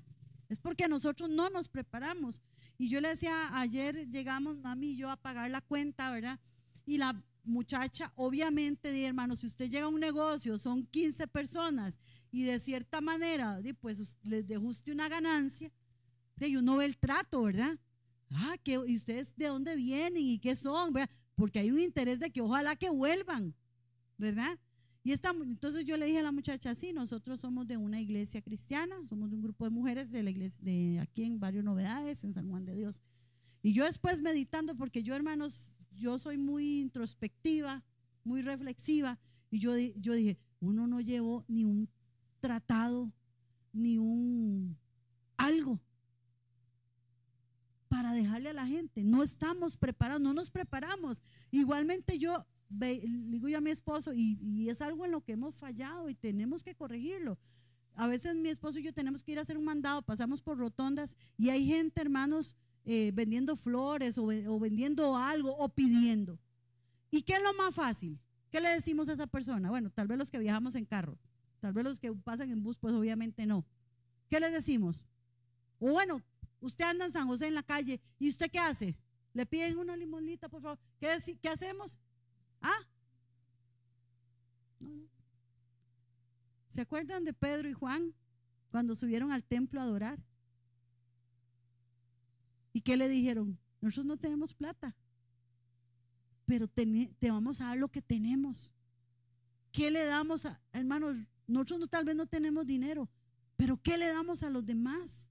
es porque nosotros no nos preparamos. Y yo le decía, ayer llegamos mami y yo a pagar la cuenta, ¿verdad? Y la muchacha, obviamente, hermano, si usted llega a un negocio, son 15 personas y de cierta manera, pues les dejuste una ganancia, y uno ve el trato, ¿verdad? ¿Y ustedes de dónde vienen y qué son? ¿Verdad? Porque hay un interés de que ojalá que vuelvan, ¿verdad? Y entonces yo le dije a la muchacha, sí, nosotros somos de una iglesia cristiana, somos de un grupo de mujeres de la iglesia de aquí en Barrio Novedades, en San Juan de Dios. Y yo después meditando, porque yo, hermanos, yo soy muy introspectiva, muy reflexiva, y yo dije, uno no llevó ni un tratado, ni un algo para dejarle a la gente. No estamos preparados, no nos preparamos. Igualmente yo digo yo a mi esposo, y es algo en lo que hemos fallado y tenemos que corregirlo. A veces mi esposo y yo tenemos que ir a hacer un mandado, pasamos por rotondas y hay gente, hermanos, vendiendo flores o vendiendo algo o pidiendo. ¿Y qué es lo más fácil? ¿Qué le decimos a esa persona? Bueno, tal vez los que viajamos en carro, tal vez los que pasan en bus, pues obviamente no. ¿Qué les decimos? O bueno, usted anda en San José en la calle y ¿usted qué hace? Le piden una limonita, por favor. ¿Qué hacemos? No. ¿Se acuerdan de Pedro y Juan cuando subieron al templo a adorar? ¿Y qué le dijeron? Nosotros no tenemos plata, pero te vamos a dar lo que tenemos. ¿Qué le damos hermanos? Nosotros tal vez no tenemos dinero, pero ¿qué le damos a los demás?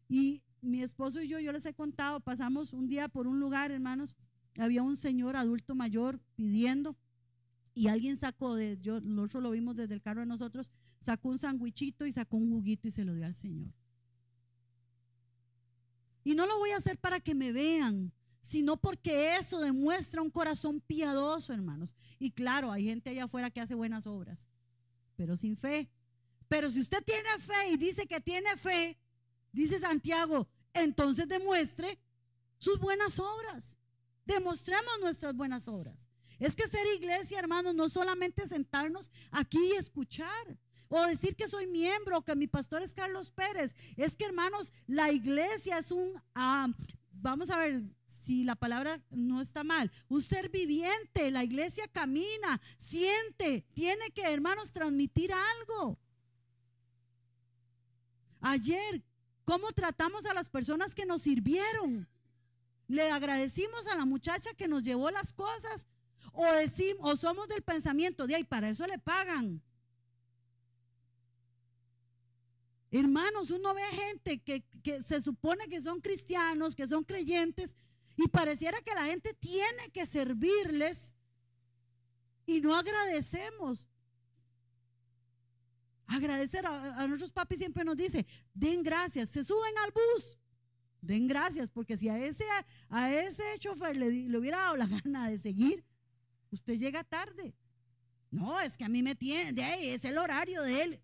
Y mi esposo y yo les he contado, pasamos un día por un lugar, hermanos, había un señor adulto mayor pidiendo y alguien sacó, nosotros lo vimos desde el carro de nosotros, sacó un sandwichito y sacó un juguito y se lo dio al Señor. Y no lo voy a hacer para que me vean, sino porque eso demuestra un corazón piadoso, hermanos. Y claro, hay gente allá afuera que hace buenas obras, pero sin fe. Pero si usted tiene fe y dice que tiene fe, dice Santiago, entonces demuestre sus buenas obras. Demostremos nuestras buenas obras. Es que ser iglesia, hermanos, no solamente sentarnos aquí y escuchar o decir que soy miembro o que mi pastor es Carlos Pérez. Es que, hermanos, la iglesia es vamos a ver si la palabra no está mal, un ser viviente. La iglesia camina, siente, tiene que, hermanos, transmitir algo. Ayer, ¿cómo tratamos a las personas que nos sirvieron? ¿Le agradecimos a la muchacha que nos llevó las cosas? ¿O somos del pensamiento de, ay, para eso le pagan? Hermanos, uno ve gente que se supone que son cristianos, que son creyentes, y pareciera que la gente tiene que servirles y no agradecemos. Agradecer a nuestros papis siempre nos dice, den gracias, se suben al bus, den gracias, porque si a ese chofer le hubiera dado la gana de seguir, usted llega tarde. No, es que a mí me tiene, es el horario de él.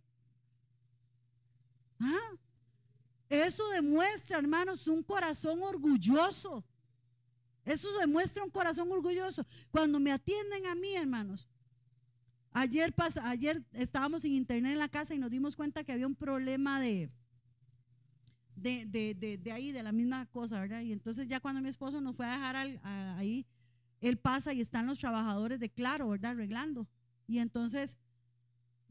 Eso demuestra, hermanos, un corazón orgulloso. Eso demuestra un corazón orgulloso. Cuando me atienden a mí, hermanos, ayer estábamos sin internet en la casa y nos dimos cuenta que había un problema de ahí, de la misma cosa, ¿verdad? Y entonces ya cuando mi esposo nos fue a dejar ahí, él pasa y están los trabajadores de Claro, ¿verdad? Arreglando. Y entonces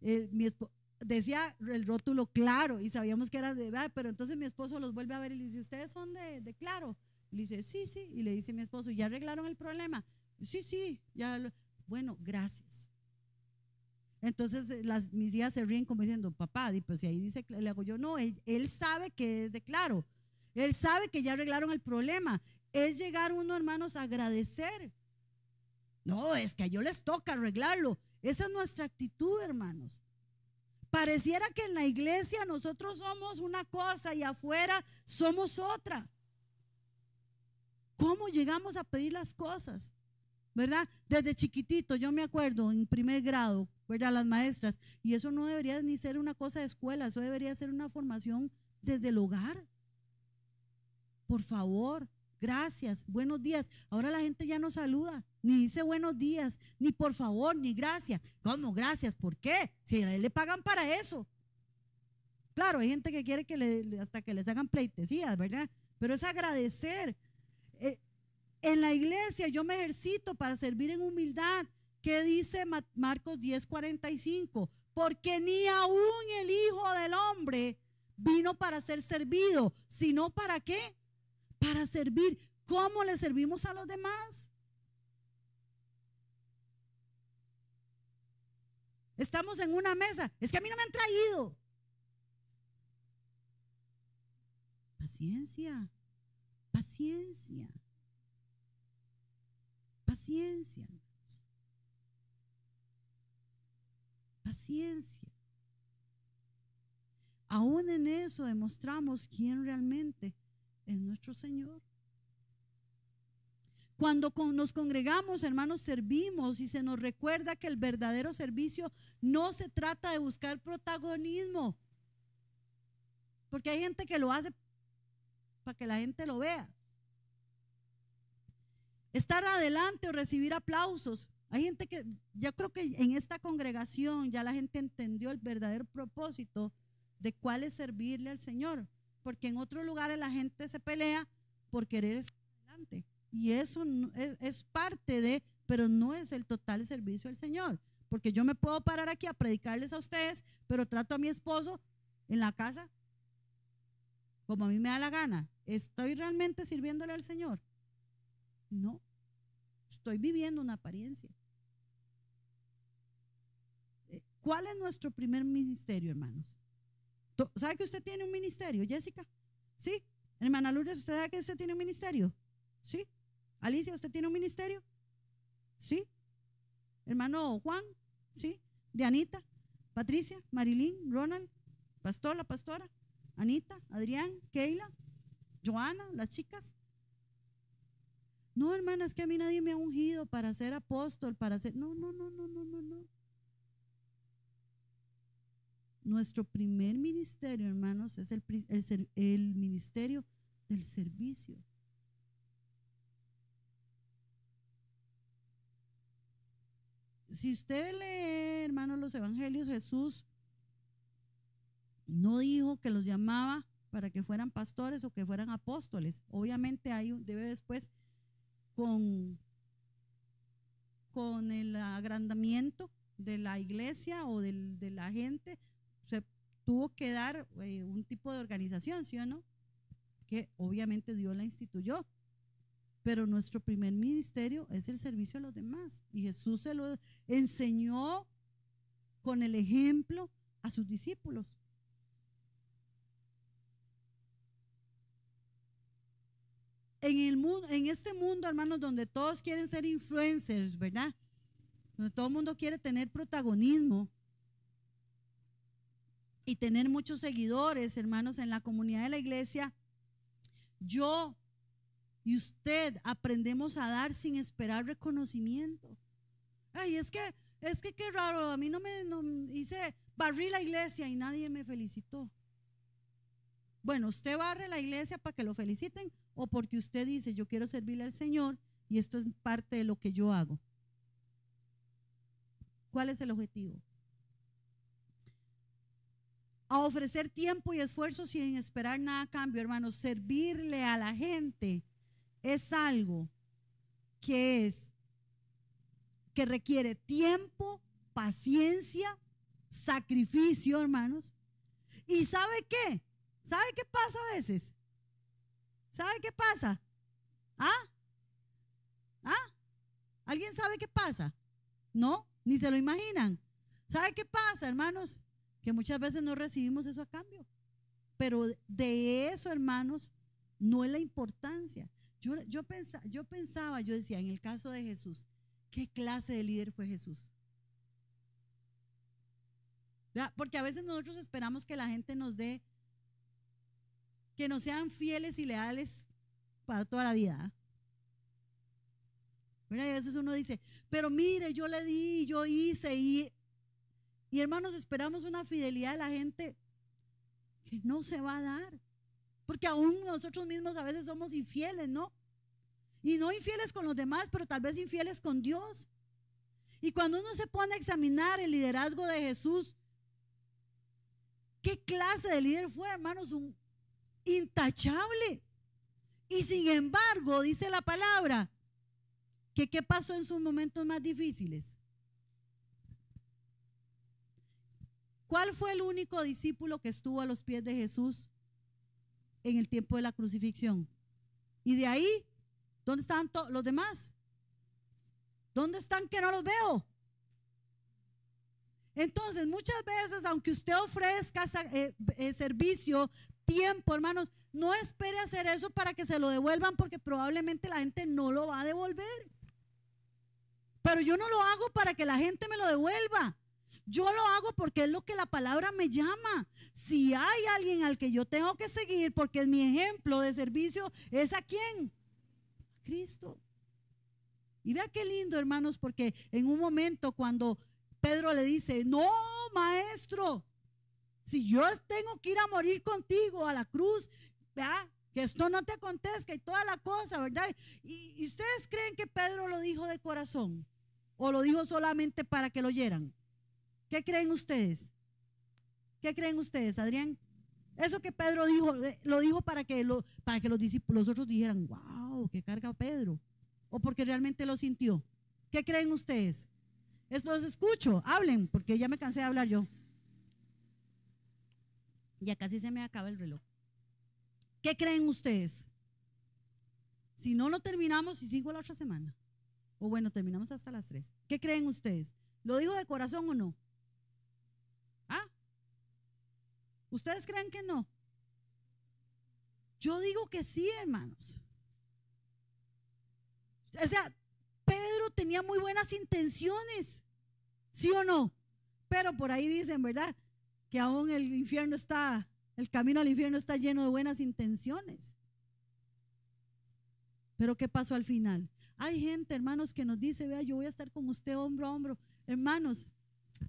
mi esposo decía el rótulo Claro y sabíamos que era pero entonces mi esposo los vuelve a ver y le dice, ¿ustedes son de Claro? Y le dice, sí, y le dice mi esposo, ¿ya arreglaron el problema? Sí, ya, bueno, gracias. Entonces mis hijas se ríen como diciendo, papá, pues si ahí dice, le hago yo, no, él sabe que es de claro. Él sabe que ya arreglaron el problema. Es llegar uno, hermanos, a agradecer. No, es que a ellos les toca arreglarlo. Esa es nuestra actitud, hermanos. Pareciera que en la iglesia nosotros somos una cosa y afuera somos otra. ¿Cómo llegamos a pedir las cosas? ¿Verdad? Desde chiquitito, yo me acuerdo en primer grado, ¿verdad? Las maestras, y eso no debería ni ser una cosa de escuela, eso debería ser una formación desde el hogar. Por favor, gracias, buenos días. Ahora la gente ya no saluda, ni dice buenos días, ni por favor, ni gracias. ¿Cómo gracias? ¿Por qué? Si a él le pagan para eso. Claro, hay gente que quiere que hasta que les hagan pleitesías, ¿verdad? Pero es agradecer. En la iglesia yo me ejercito para servir en humildad. ¿Qué dice Marcos 10:45? Porque ni aún el Hijo del Hombre vino para ser servido, sino ¿para qué? Para servir. ¿Cómo le servimos a los demás? Estamos en una mesa. Es que a mí no me han traído. Paciencia, paciencia, paciencia, paciencia. Aún en eso demostramos quién realmente es nuestro Señor. Cuando nos congregamos, hermanos, servimos y se nos recuerda que el verdadero servicio no se trata de buscar protagonismo, porque hay gente que lo hace para que la gente lo vea. Estar adelante o recibir aplausos. Hay gente que, yo creo que en esta congregación ya la gente entendió el verdadero propósito de cuál es servirle al Señor, porque en otros lugares la gente se pelea por querer estar adelante. Y eso es parte de, pero no es el total servicio al Señor. Porque yo me puedo parar aquí a predicarles a ustedes, pero trato a mi esposo en la casa como a mí me da la gana. ¿Estoy realmente sirviéndole al Señor? No, estoy viviendo una apariencia. ¿Cuál es nuestro primer ministerio, hermanos? ¿Sabe que usted tiene un ministerio, Jessica? ¿Sí? Hermana Lourdes, ¿usted sabe que usted tiene un ministerio? ¿Sí? Alicia, ¿usted tiene un ministerio? ¿Sí? Hermano Juan, ¿sí? Dianita, Patricia, Marilyn, Ronald, Pastor, la pastora, Anita, Adrián, Keila, Joana, las chicas. No, hermana, es que a mí nadie me ha ungido para ser apóstol, para ser... No. Nuestro primer ministerio, hermanos, es el ministerio del servicio. Si usted lee, hermanos, los evangelios, Jesús no dijo que los llamaba para que fueran pastores o que fueran apóstoles. Obviamente debe después con el agrandamiento de la iglesia o de la gente, se tuvo que dar un tipo de organización, ¿sí o no? Que obviamente Dios la instituyó. Pero nuestro primer ministerio es el servicio a los demás. Y Jesús se lo enseñó con el ejemplo a sus discípulos. En este mundo, hermanos, donde todos quieren ser influencers, ¿verdad? Donde todo el mundo quiere tener protagonismo y tener muchos seguidores, hermanos, en la comunidad de la iglesia, yo y usted aprendemos a dar sin esperar reconocimiento. Ay, es que qué raro, a mí barrí la iglesia y nadie me felicitó. Bueno, usted barre la iglesia para que lo feliciten o porque usted dice, yo quiero servirle al Señor y esto es parte de lo que yo hago. ¿Cuál es el objetivo? A ofrecer tiempo y esfuerzo sin esperar nada a cambio, hermanos. Servirle a la gente es algo que requiere tiempo, paciencia, sacrificio, hermanos. ¿Y sabe qué? ¿Sabe qué pasa a veces? ¿Sabe qué pasa? ¿Alguien sabe qué pasa? ¿No? Ni se lo imaginan. ¿Sabe qué pasa, hermanos? Que muchas veces no recibimos eso a cambio. Pero de eso, hermanos, no es la importancia. Yo pensaba, yo decía, en el caso de Jesús, ¿qué clase de líder fue Jesús? ¿Verdad? Porque a veces nosotros esperamos que la gente nos dé, que nos sean fieles y leales para toda la vida. ¿Verdad? Y a veces uno dice, pero mire, yo le di, yo hice, y hermanos, esperamos una fidelidad de la gente que no se va a dar. Porque aún nosotros mismos a veces somos infieles, ¿no? Y no infieles con los demás, pero tal vez infieles con Dios. Y cuando uno se pone a examinar el liderazgo de Jesús, ¿qué clase de líder fue, hermanos? Un intachable. Y sin embargo, dice la palabra, que ¿qué pasó en sus momentos más difíciles? ¿Cuál fue el único discípulo que estuvo a los pies de Jesús en el tiempo de la crucifixión? Y de ahí, ¿dónde están los demás? ¿Dónde están que no los veo? Entonces, muchas veces, aunque usted ofrezca servicio, tiempo, hermanos, no espere hacer eso para que se lo devuelvan, porque probablemente la gente no lo va a devolver. Pero yo no lo hago para que la gente me lo devuelva. Yo lo hago porque es lo que la palabra me llama. Si hay alguien al que yo tengo que seguir, porque es mi ejemplo de servicio, ¿es a quién? A Cristo. Y vea qué lindo, hermanos, porque en un momento cuando Pedro le dice, no, maestro, si yo tengo que ir a morir contigo a la cruz, ¿verdad? Que esto no te acontezca y toda la cosa, ¿verdad? ¿Y ustedes creen que Pedro lo dijo de corazón? ¿O lo dijo solamente para que lo oyeran? ¿Qué creen ustedes? ¿Qué creen ustedes, Adrián? Eso que Pedro dijo, lo dijo para que los discípulos, los otros dijeran, wow, qué carga Pedro. ¿O porque realmente lo sintió? ¿Qué creen ustedes? Esto los escucho, hablen, porque ya me cansé de hablar yo. Ya casi se me acaba el reloj. ¿Qué creen ustedes? Si no lo terminamos y sigo la otra semana. O bueno, terminamos hasta las 3. ¿Qué creen ustedes? ¿Lo dijo de corazón o no? ¿Ah? ¿Ustedes creen que no? Yo digo que sí, hermanos. O sea, Pedro tenía muy buenas intenciones, ¿sí o no? Pero por ahí dicen, ¿verdad? Que aún el camino al infierno está lleno de buenas intenciones. Pero ¿qué pasó al final? Hay gente, hermanos, que nos dice, vea, yo voy a estar con usted hombro a hombro. Hermanos,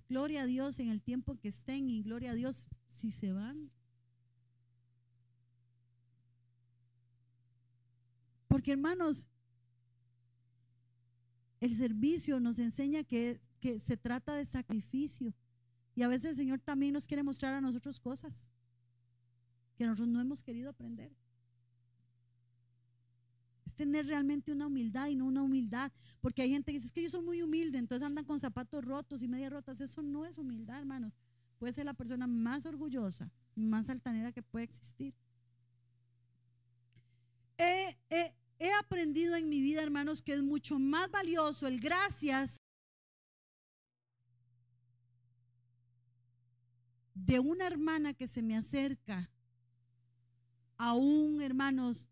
gloria a Dios en el tiempo que estén y gloria a Dios si se van. Porque, hermanos, el servicio nos enseña que se trata de sacrificio. Y a veces el Señor también nos quiere mostrar a nosotros cosas que nosotros no hemos querido aprender. Es tener realmente una humildad y no una humildad. Porque hay gente que dice, es que yo soy muy humilde, entonces andan con zapatos rotos y medias rotas. Eso no es humildad, hermanos. Puede ser la persona más orgullosa, más altanera que puede existir. He aprendido en mi vida, hermanos, que es mucho más valioso el gracias de una hermana que se me acerca a un, hermanos,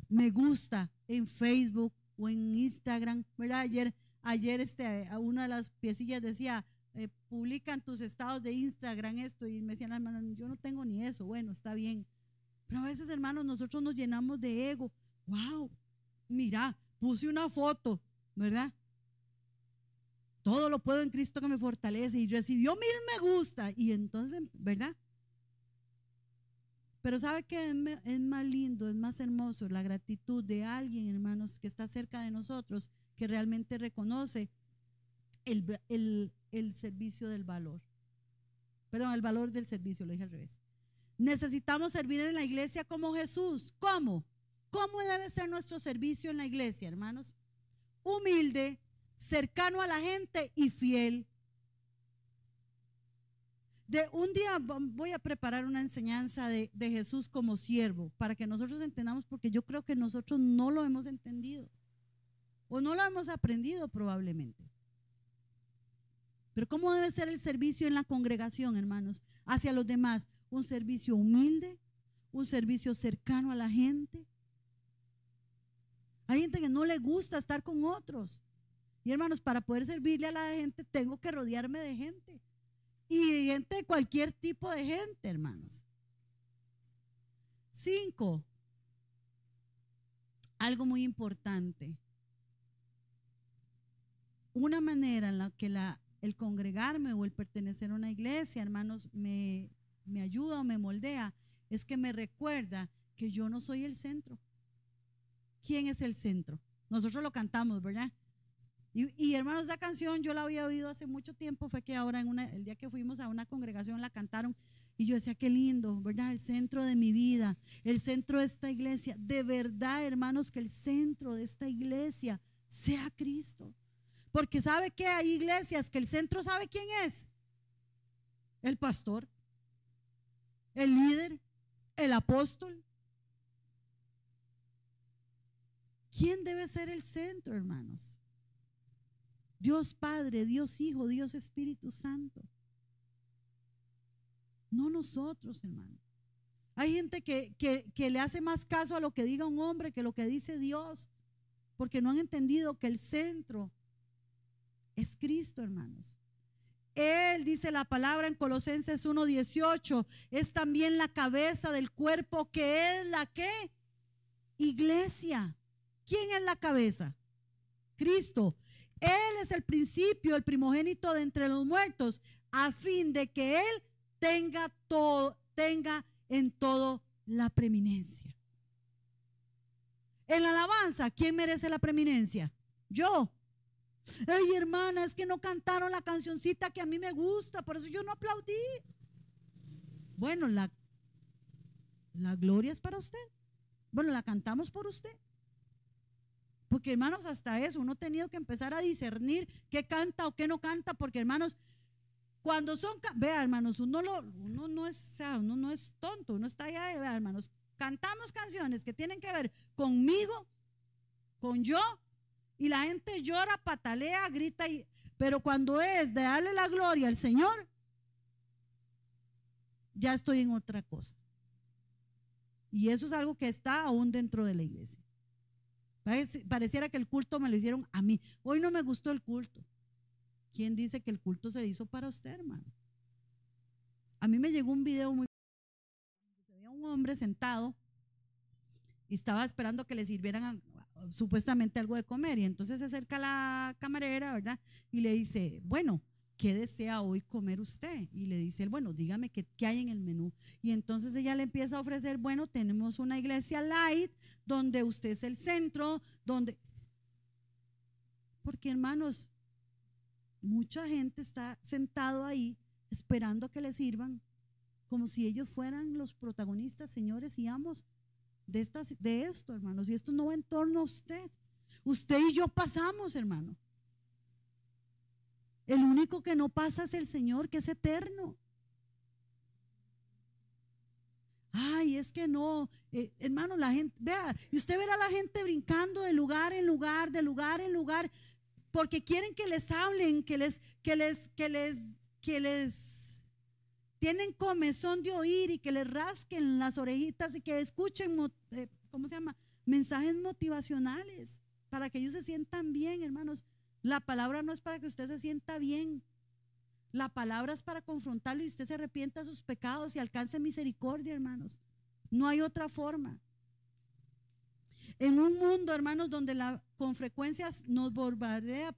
me gusta en Facebook o en Instagram, ¿verdad? Ayer una de las piecillas decía, publican tus estados de Instagram esto, y me decían, hermano, yo no tengo ni eso. Bueno, está bien. Pero a veces, hermanos, nosotros nos llenamos de ego. Wow, mira, puse una foto, ¿verdad? Todo lo puedo en Cristo que me fortalece, y recibió 1000 me gusta, y entonces, ¿verdad? Pero ¿sabe qué es más lindo, es más hermoso? La gratitud de alguien, hermanos, que está cerca de nosotros, que realmente reconoce el servicio del valor. Perdón, el valor del servicio, lo dije al revés. Necesitamos servir en la iglesia como Jesús. ¿Cómo? ¿Cómo debe ser nuestro servicio en la iglesia, hermanos? Humilde, cercano a la gente y fiel. Un día voy a preparar una enseñanza de Jesús como siervo para que nosotros entendamos, porque yo creo que nosotros no lo hemos entendido o no lo hemos aprendido probablemente. Pero ¿cómo debe ser el servicio en la congregación, hermanos? Hacia los demás. Un servicio humilde, un servicio cercano a la gente. Hay gente que no le gusta estar con otros. Y hermanos, para poder servirle a la gente, tengo que rodearme de gente. Y de gente de cualquier tipo de gente, hermanos. 5. Algo muy importante. Una manera en la que el congregarme o el pertenecer a una iglesia, hermanos, me ayuda o me moldea, es que me recuerda que yo no soy el centro. ¿Quién es el centro? Nosotros lo cantamos, ¿verdad? Y hermanos, esa canción yo la había oído hace mucho tiempo, fue que ahora el día que fuimos a una congregación la cantaron y yo decía, qué lindo, ¿verdad? El centro de mi vida, el centro de esta iglesia. De verdad, hermanos, que el centro de esta iglesia sea Cristo. Porque ¿sabe qué? Hay iglesias que el centro, ¿sabe quién es? El pastor, el líder, el apóstol. ¿Quién debe ser el centro, hermanos? Dios Padre, Dios Hijo, Dios Espíritu Santo. No nosotros, hermano. Hay gente que le hace más caso a lo que diga un hombre que lo que dice Dios, porque no han entendido que el centro es Cristo, hermanos. Él, dice la palabra en Colosenses 1:18, es también la cabeza del cuerpo, que es la ¿qué? Iglesia. ¿Quién es la cabeza? Cristo. Él es el principio, el primogénito de entre los muertos, a fin de que Él tenga en todo la preeminencia. En la alabanza, ¿quién merece la preeminencia? Yo. Ay, hermana, es que no cantaron la cancioncita que a mí me gusta, por eso yo no aplaudí. Bueno, la gloria es para usted. Bueno, la cantamos por usted. Porque, hermanos, hasta eso uno ha tenido que empezar a discernir qué canta o qué no canta, porque, hermanos, cuando vea, hermanos, uno no es tonto, uno está allá, vea, hermanos, cantamos canciones que tienen que ver conmigo, con yo, y la gente llora, patalea, grita, pero cuando es de darle la gloria al Señor, ya estoy en otra cosa. Y eso es algo que está aún dentro de la iglesia. Pareciera que el culto me lo hicieron a mí. Hoy no me gustó el culto. ¿Quién dice que el culto se hizo para usted, hermano? A mí me llegó un video muy... Se veía un hombre sentado y estaba esperando que le sirvieran supuestamente algo de comer, y entonces se acerca la camarera, ¿verdad? Y le dice, bueno, ¿qué desea hoy comer usted? Y le dice él, bueno, dígame qué hay en el menú. Y entonces ella le empieza a ofrecer, bueno, tenemos una iglesia light, donde usted es el centro, porque, hermanos, mucha gente está sentado ahí esperando que le sirvan como si ellos fueran los protagonistas, señores y amos de esto, hermanos. Y esto no va en torno a usted. Usted y yo pasamos, hermano. El único que no pasa es el Señor, que es eterno. Ay, es que no, hermano, la gente, vea, y usted verá a la gente brincando de lugar en lugar, de lugar en lugar, porque quieren que les hablen, que les tienen comezón de oír y que les rasquen las orejitas y que escuchen, ¿cómo se llama? Mensajes motivacionales para que ellos se sientan bien, hermanos. La palabra no es para que usted se sienta bien. La palabra es para confrontarlo y usted se arrepienta de sus pecados y alcance misericordia, hermanos. No hay otra forma. En un mundo, hermanos, donde con frecuencias nos bombardea,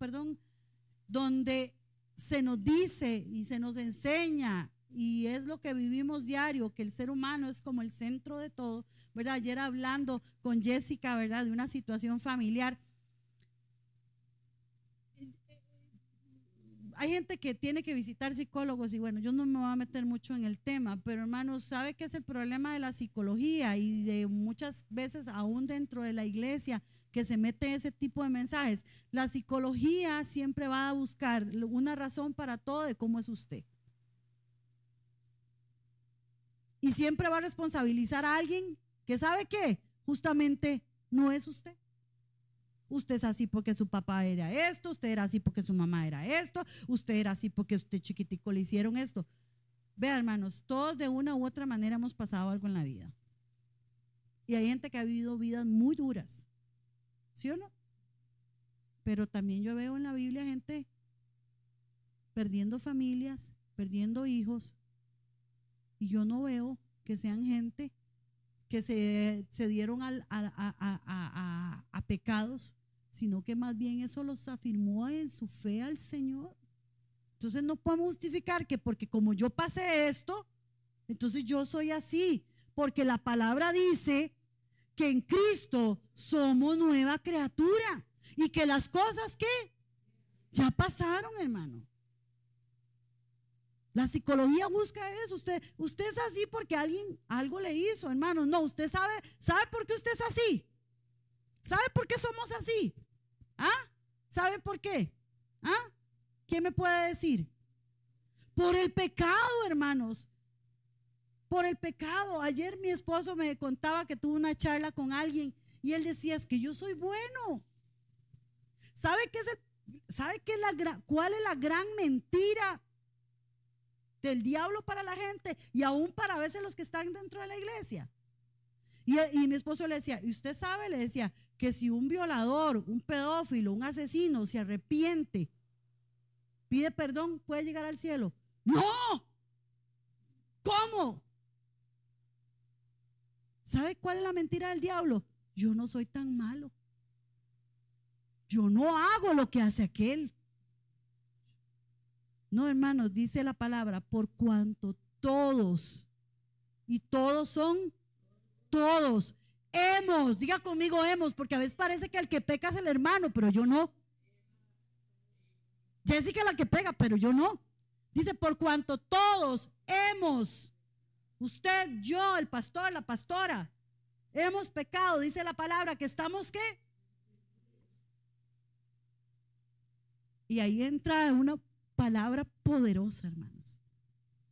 donde se nos dice y se nos enseña, y es lo que vivimos diario, que el ser humano es como el centro de todo, ¿verdad? Ayer hablando con Jessica, ¿verdad?, de una situación familiar. Hay gente que tiene que visitar psicólogos y bueno, yo no me voy a meter mucho en el tema, pero hermanos, ¿sabe qué es el problema de la psicología y de muchas veces aún dentro de la iglesia que se mete ese tipo de mensajes? La psicología siempre va a buscar una razón para todo de cómo es usted. Y siempre va a responsabilizar a alguien que ¿sabe qué? Justamente no es usted. usted es así porque su papá era esto, usted era así porque su mamá era esto, usted era así porque usted chiquitico le hicieron esto. Vea, hermanos, todos de una u otra manera hemos pasado algo en la vida. Y hay gente que ha vivido vidas muy duras, ¿sí o no? Pero también yo veo en la Biblia gente perdiendo familias, perdiendo hijos, y yo no veo que sean gente que se dieron a pecados, sino que más bien eso los afirmó en su fe al Señor. Entonces no podemos justificar que porque como yo pasé esto, entonces yo soy así, porque la palabra dice que en Cristo somos nueva criatura y que las cosas que ya pasaron, hermano. La psicología busca eso. Usted es así porque alguien algo le hizo, hermano. No, usted sabe por qué usted es así. ¿Sabe por qué somos así? ¿Ah? ¿Sabe por qué? ¿Ah? ¿Quién me puede decir? Por el pecado, hermanos. Por el pecado. Ayer mi esposo me contaba que tuvo una charla con alguien y él decía, es que yo soy bueno. ¿Sabe cuál es la gran mentira del diablo para la gente y aún para a veces los que están dentro de la iglesia? Y mi esposo le decía, ¿y usted sabe? Le decía que si un violador, un pedófilo, un asesino se arrepiente, pide perdón, puede llegar al cielo. ¡No! ¿Cómo? ¿Sabe cuál es la mentira del diablo? Yo no soy tan malo. Yo no hago lo que hace aquel. No, hermanos, dice la palabra, por cuanto todos, y todos son todos, hemos, diga conmigo hemos, porque a veces parece que el que peca es el hermano, pero yo no. Jessica es la que pega, pero yo no. Dice, por cuanto todos hemos, usted, yo, el pastor, la pastora, hemos pecado, dice la palabra, que estamos ¿qué? Y ahí entra una palabra poderosa, hermanos.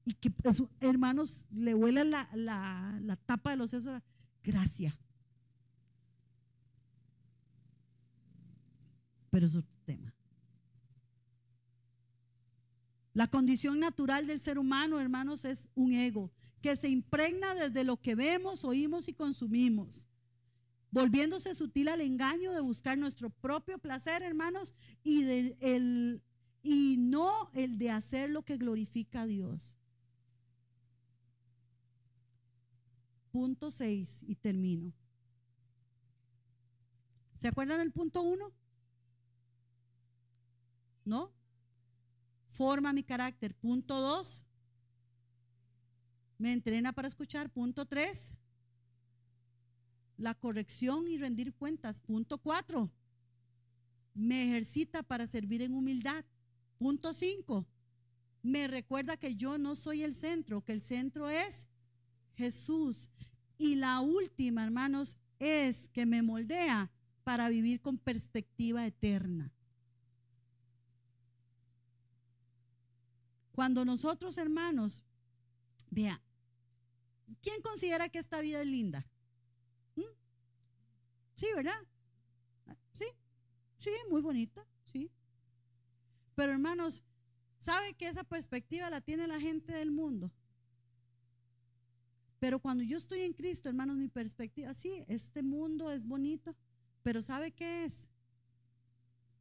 Y que hermanos le vuela la tapa de los sesos. Gracia. Pero es otro tema. La condición natural del ser humano, hermanos, es un ego que se impregna desde lo que vemos, oímos y consumimos, volviéndose sutil al engaño de buscar nuestro propio placer, hermanos, y no el de hacer lo que glorifica a Dios. Punto 6 y termino. ¿Se acuerdan del punto 1? ¿No? Forma mi carácter. Punto 2, me entrena para escuchar. Punto 3, la corrección y rendir cuentas. Punto 4, me ejercita para servir en humildad. Punto 5, me recuerda que yo no soy el centro, que el centro es Jesús. Y la última, hermanos, es que me moldea para vivir con perspectiva eterna. Cuando nosotros, hermanos, vea, ¿quién considera que esta vida es linda? Sí, ¿verdad? Sí, sí, muy bonita, sí. Pero hermanos, ¿sabe que esa perspectiva la tiene la gente del mundo? Pero cuando yo estoy en Cristo, hermanos, mi perspectiva, sí, este mundo es bonito, pero ¿sabe qué es?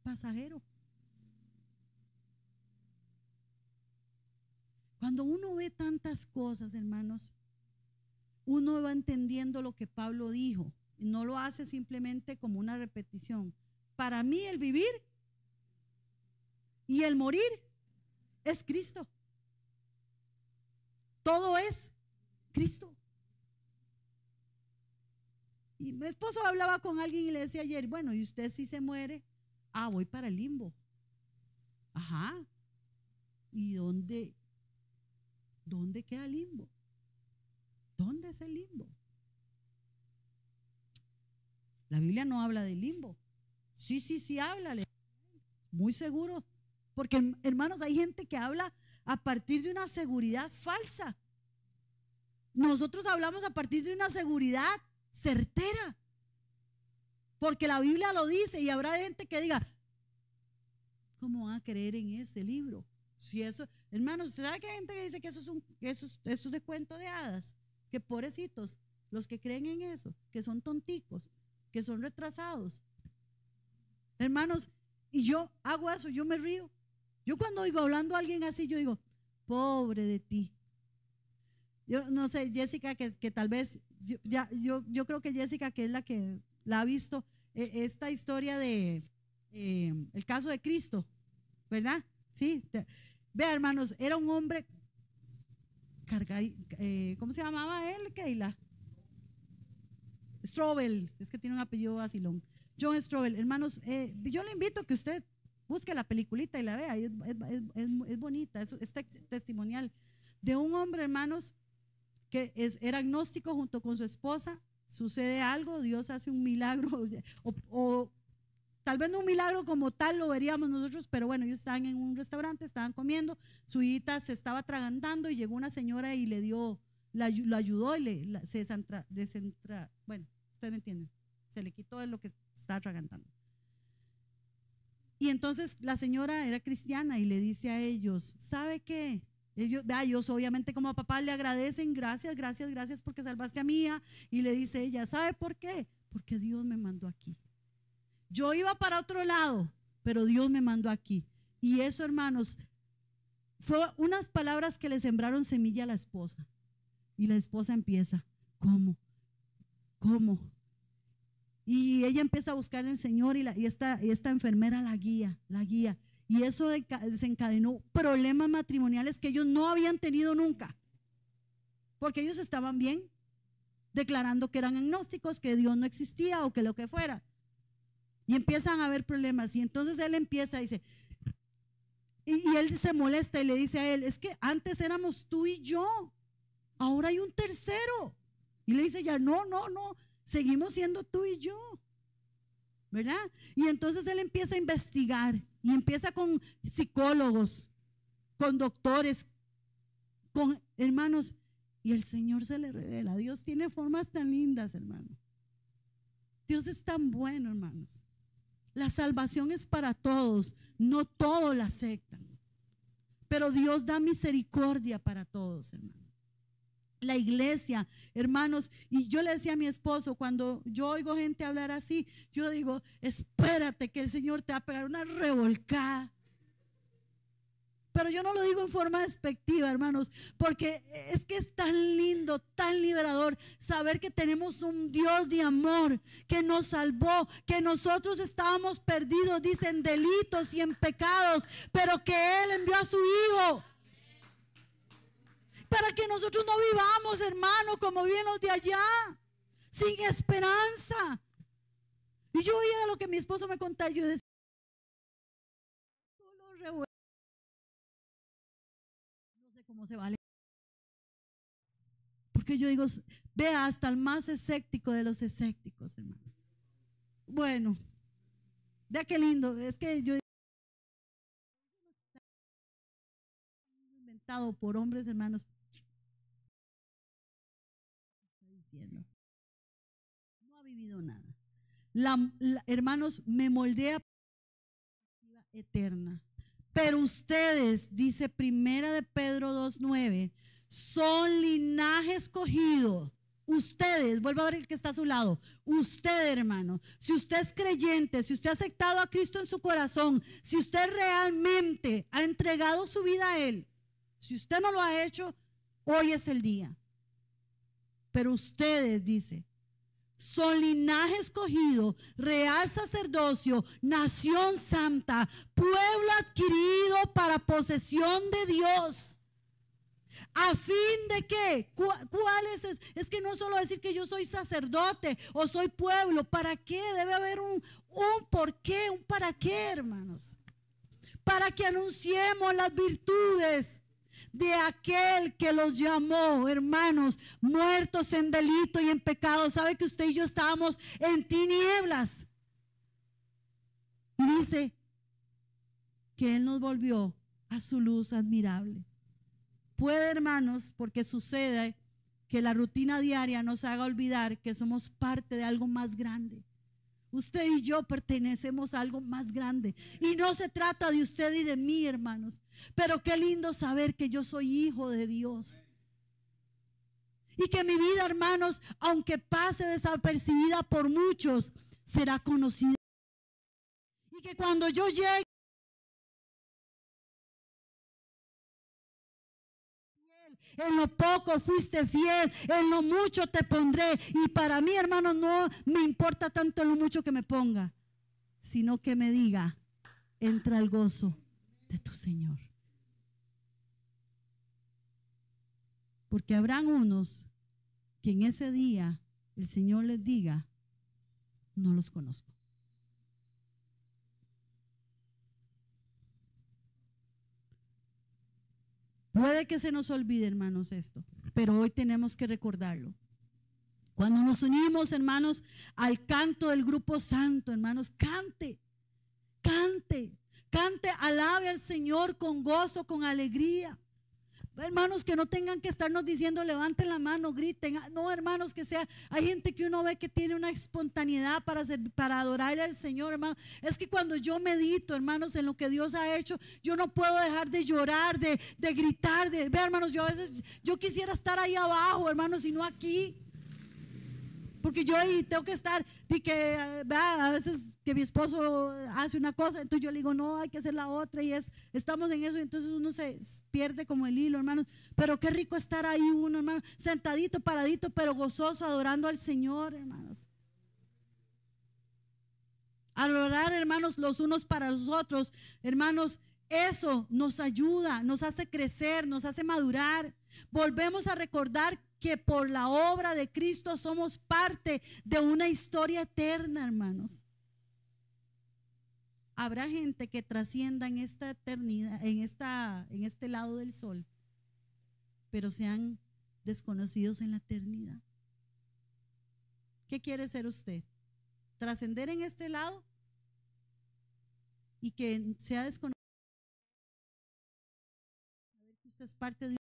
Pasajero. Cuando uno ve tantas cosas, hermanos, uno va entendiendo lo que Pablo dijo. Y no lo hace simplemente como una repetición. Para mí el vivir y el morir es Cristo. Todo es Cristo. Y mi esposo hablaba con alguien y le decía ayer, bueno, ¿y usted si se muere? Ah, voy para el limbo. Ajá. ¿Y dónde queda el limbo? ¿Dónde es el limbo? La Biblia no habla del limbo. Sí, háblale. Muy seguro. Porque, hermanos, hay gente que habla a partir de una seguridad falsa. Nosotros hablamos a partir de una seguridad certera. porque la Biblia lo dice, y habrá gente que diga, ¿cómo van a creer en ese libro? Si eso, hermanos, ¿sabe que hay gente que dice que eso es de cuento de hadas? Que pobrecitos los que creen en eso, que son tonticos, que son retrasados. Hermanos, y yo hago eso, yo me río. Yo cuando oigo hablando a alguien así, yo digo, pobre de ti. Yo no sé, Jessica, que tal vez, yo creo que Jessica, que es la que la ha visto, esta historia de el caso de Cristo, ¿verdad? Sí. Vea, hermanos, era un hombre ¿cómo se llamaba él, Keila? Strobel, es que tiene un apellido vacilón. John Strobel, hermanos, yo le invito a que usted busque la peliculita y la vea, es bonita, es testimonial de un hombre, hermanos, que era agnóstico junto con su esposa. Sucede algo, Dios hace un milagro, o tal vez no un milagro como tal lo veríamos nosotros, pero bueno, ellos estaban en un restaurante, estaban comiendo, su hijita se estaba atragantando y llegó una señora y le dio, lo ayudó y bueno, ustedes me entienden, se le quitó lo que estaba atragantando. Y entonces la señora era cristiana y le dice a ellos, ¿sabe qué? Ellos obviamente como papá le agradecen, gracias porque salvaste a Mía. Y le dice ella, ¿sabe por qué? Porque Dios me mandó aquí. Yo iba para otro lado, pero Dios me mandó aquí. Y eso, hermanos, fue unas palabras que le sembraron semilla a la esposa. Y la esposa empieza, ¿cómo? Y ella empieza a buscar en el Señor y esta enfermera la guía. Y eso desencadenó problemas matrimoniales que ellos no habían tenido nunca. Porque ellos estaban bien, declarando que eran agnósticos, que Dios no existía o que lo que fuera. Y empiezan a haber problemas. Y entonces él empieza, dice, y él se molesta y le dice a él, es que antes éramos tú y yo, ahora hay un tercero. Y le dice ya, no, seguimos siendo tú y yo, ¿verdad? Y entonces él empieza a investigar y empieza con psicólogos, con doctores, con hermanos, y el Señor se le revela. Dios tiene formas tan lindas, hermano. Dios es tan bueno, hermanos. La salvación es para todos, no todos la aceptan, pero Dios da misericordia para todos, hermanos. La iglesia, hermanos, y yo le decía a mi esposo, cuando yo oigo gente hablar así, yo digo, espérate que el Señor te va a pegar una revolcada. Pero yo no lo digo en forma despectiva, hermanos, porque es que es tan lindo, tan liberador saber que tenemos un Dios de amor que nos salvó, que nosotros estábamos perdidos, dicen, delitos y en pecados, pero que Él envió a su Hijo para que nosotros no vivamos, hermano, como viven los de allá, sin esperanza. Y yo oía lo que mi esposo me contaba y yo decía, no sé cómo se vale. Porque yo digo, vea, hasta el más escéptico de los escépticos, hermano. Bueno, vea qué lindo, es que yo inventado por hombres, hermanos. Diciendo, no ha vivido nada. Hermanos, me moldea eterna. Pero ustedes, dice Primera de Pedro 2:9, son linaje escogido. Ustedes, vuelvo a ver el que está a su lado. Usted, hermano, si usted es creyente, si usted ha aceptado a Cristo en su corazón, si usted realmente ha entregado su vida a Él, si usted no lo ha hecho, hoy es el día. Pero ustedes, dice, son linaje escogido, real sacerdocio, nación santa, pueblo adquirido para posesión de Dios. ¿A fin de qué? ¿Cuál es? Es que no solo decir que yo soy sacerdote o soy pueblo. ¿Para qué? Debe haber un por qué, un para qué, hermanos. Para que anunciemos las virtudes de aquel que los llamó, hermanos, muertos en delito y en pecado. Sabe que usted y yo estábamos en tinieblas. Y dice que Él nos volvió a su luz admirable. Puede, hermanos, porque sucede que la rutina diaria nos haga olvidar que somos parte de algo más grande. Usted y yo pertenecemos a algo más grande. Y no se trata de usted y de mí, hermanos. Pero qué lindo saber que yo soy hijo de Dios. Y que mi vida, hermanos, aunque pase desapercibida por muchos, será conocida. Y que cuando yo llegue, en lo poco fuiste fiel, en lo mucho te pondré. Y para mí, hermano, no me importa tanto lo mucho que me ponga, sino que me diga, entra al gozo de tu Señor. Porque habrán unos que en ese día el Señor les diga, no los conozco. Puede que se nos olvide, hermanos, esto, pero hoy tenemos que recordarlo. Cuando nos unimos, hermanos, al canto del grupo santo, hermanos, cante, cante, cante, alabe al Señor con gozo, con alegría. Hermanos, que no tengan que estarnos diciendo levanten la mano, griten. No, hermanos, que sea, hay gente que uno ve que tiene una espontaneidad para adorarle al Señor, hermano. Es que cuando yo medito, hermanos, en lo que Dios ha hecho, yo no puedo dejar de llorar, de gritar, ve, hermanos, yo a veces, yo quisiera estar ahí abajo, hermanos, y no aquí. Porque yo ahí tengo que estar, y que a veces que mi esposo hace una cosa, entonces yo le digo, no, hay que hacer la otra, y estamos en eso, y entonces uno se pierde como el hilo, hermanos. Pero qué rico estar ahí uno, hermano, sentadito, paradito, pero gozoso, adorando al Señor, hermanos. Adorar, hermanos, los unos para los otros, hermanos, eso nos ayuda, nos hace crecer, nos hace madurar. Volvemos a recordar que por la obra de Cristo somos parte de una historia eterna, hermanos. Habrá gente que trascienda en esta eternidad, en este lado del sol, pero sean desconocidos en la eternidad. ¿Qué quiere ser usted? ¿Trascender en este lado y que sea desconocido? Saber que usted es parte de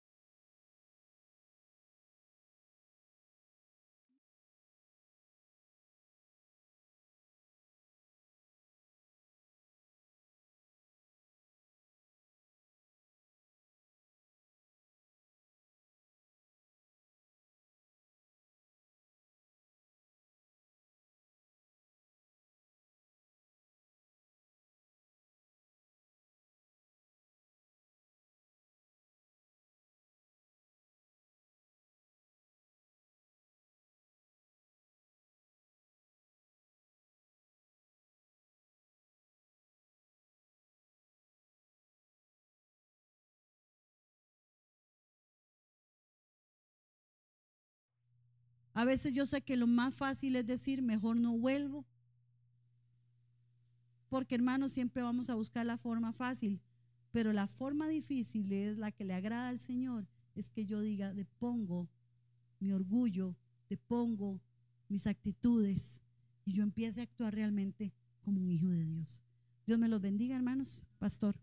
A veces yo sé que lo más fácil es decir, mejor no vuelvo, porque hermanos, siempre vamos a buscar la forma fácil, pero la forma difícil es la que le agrada al Señor, es que yo diga, depongo mi orgullo, depongo mis actitudes y yo empiece a actuar realmente como un hijo de Dios. Dios me los bendiga, hermanos. Pastor.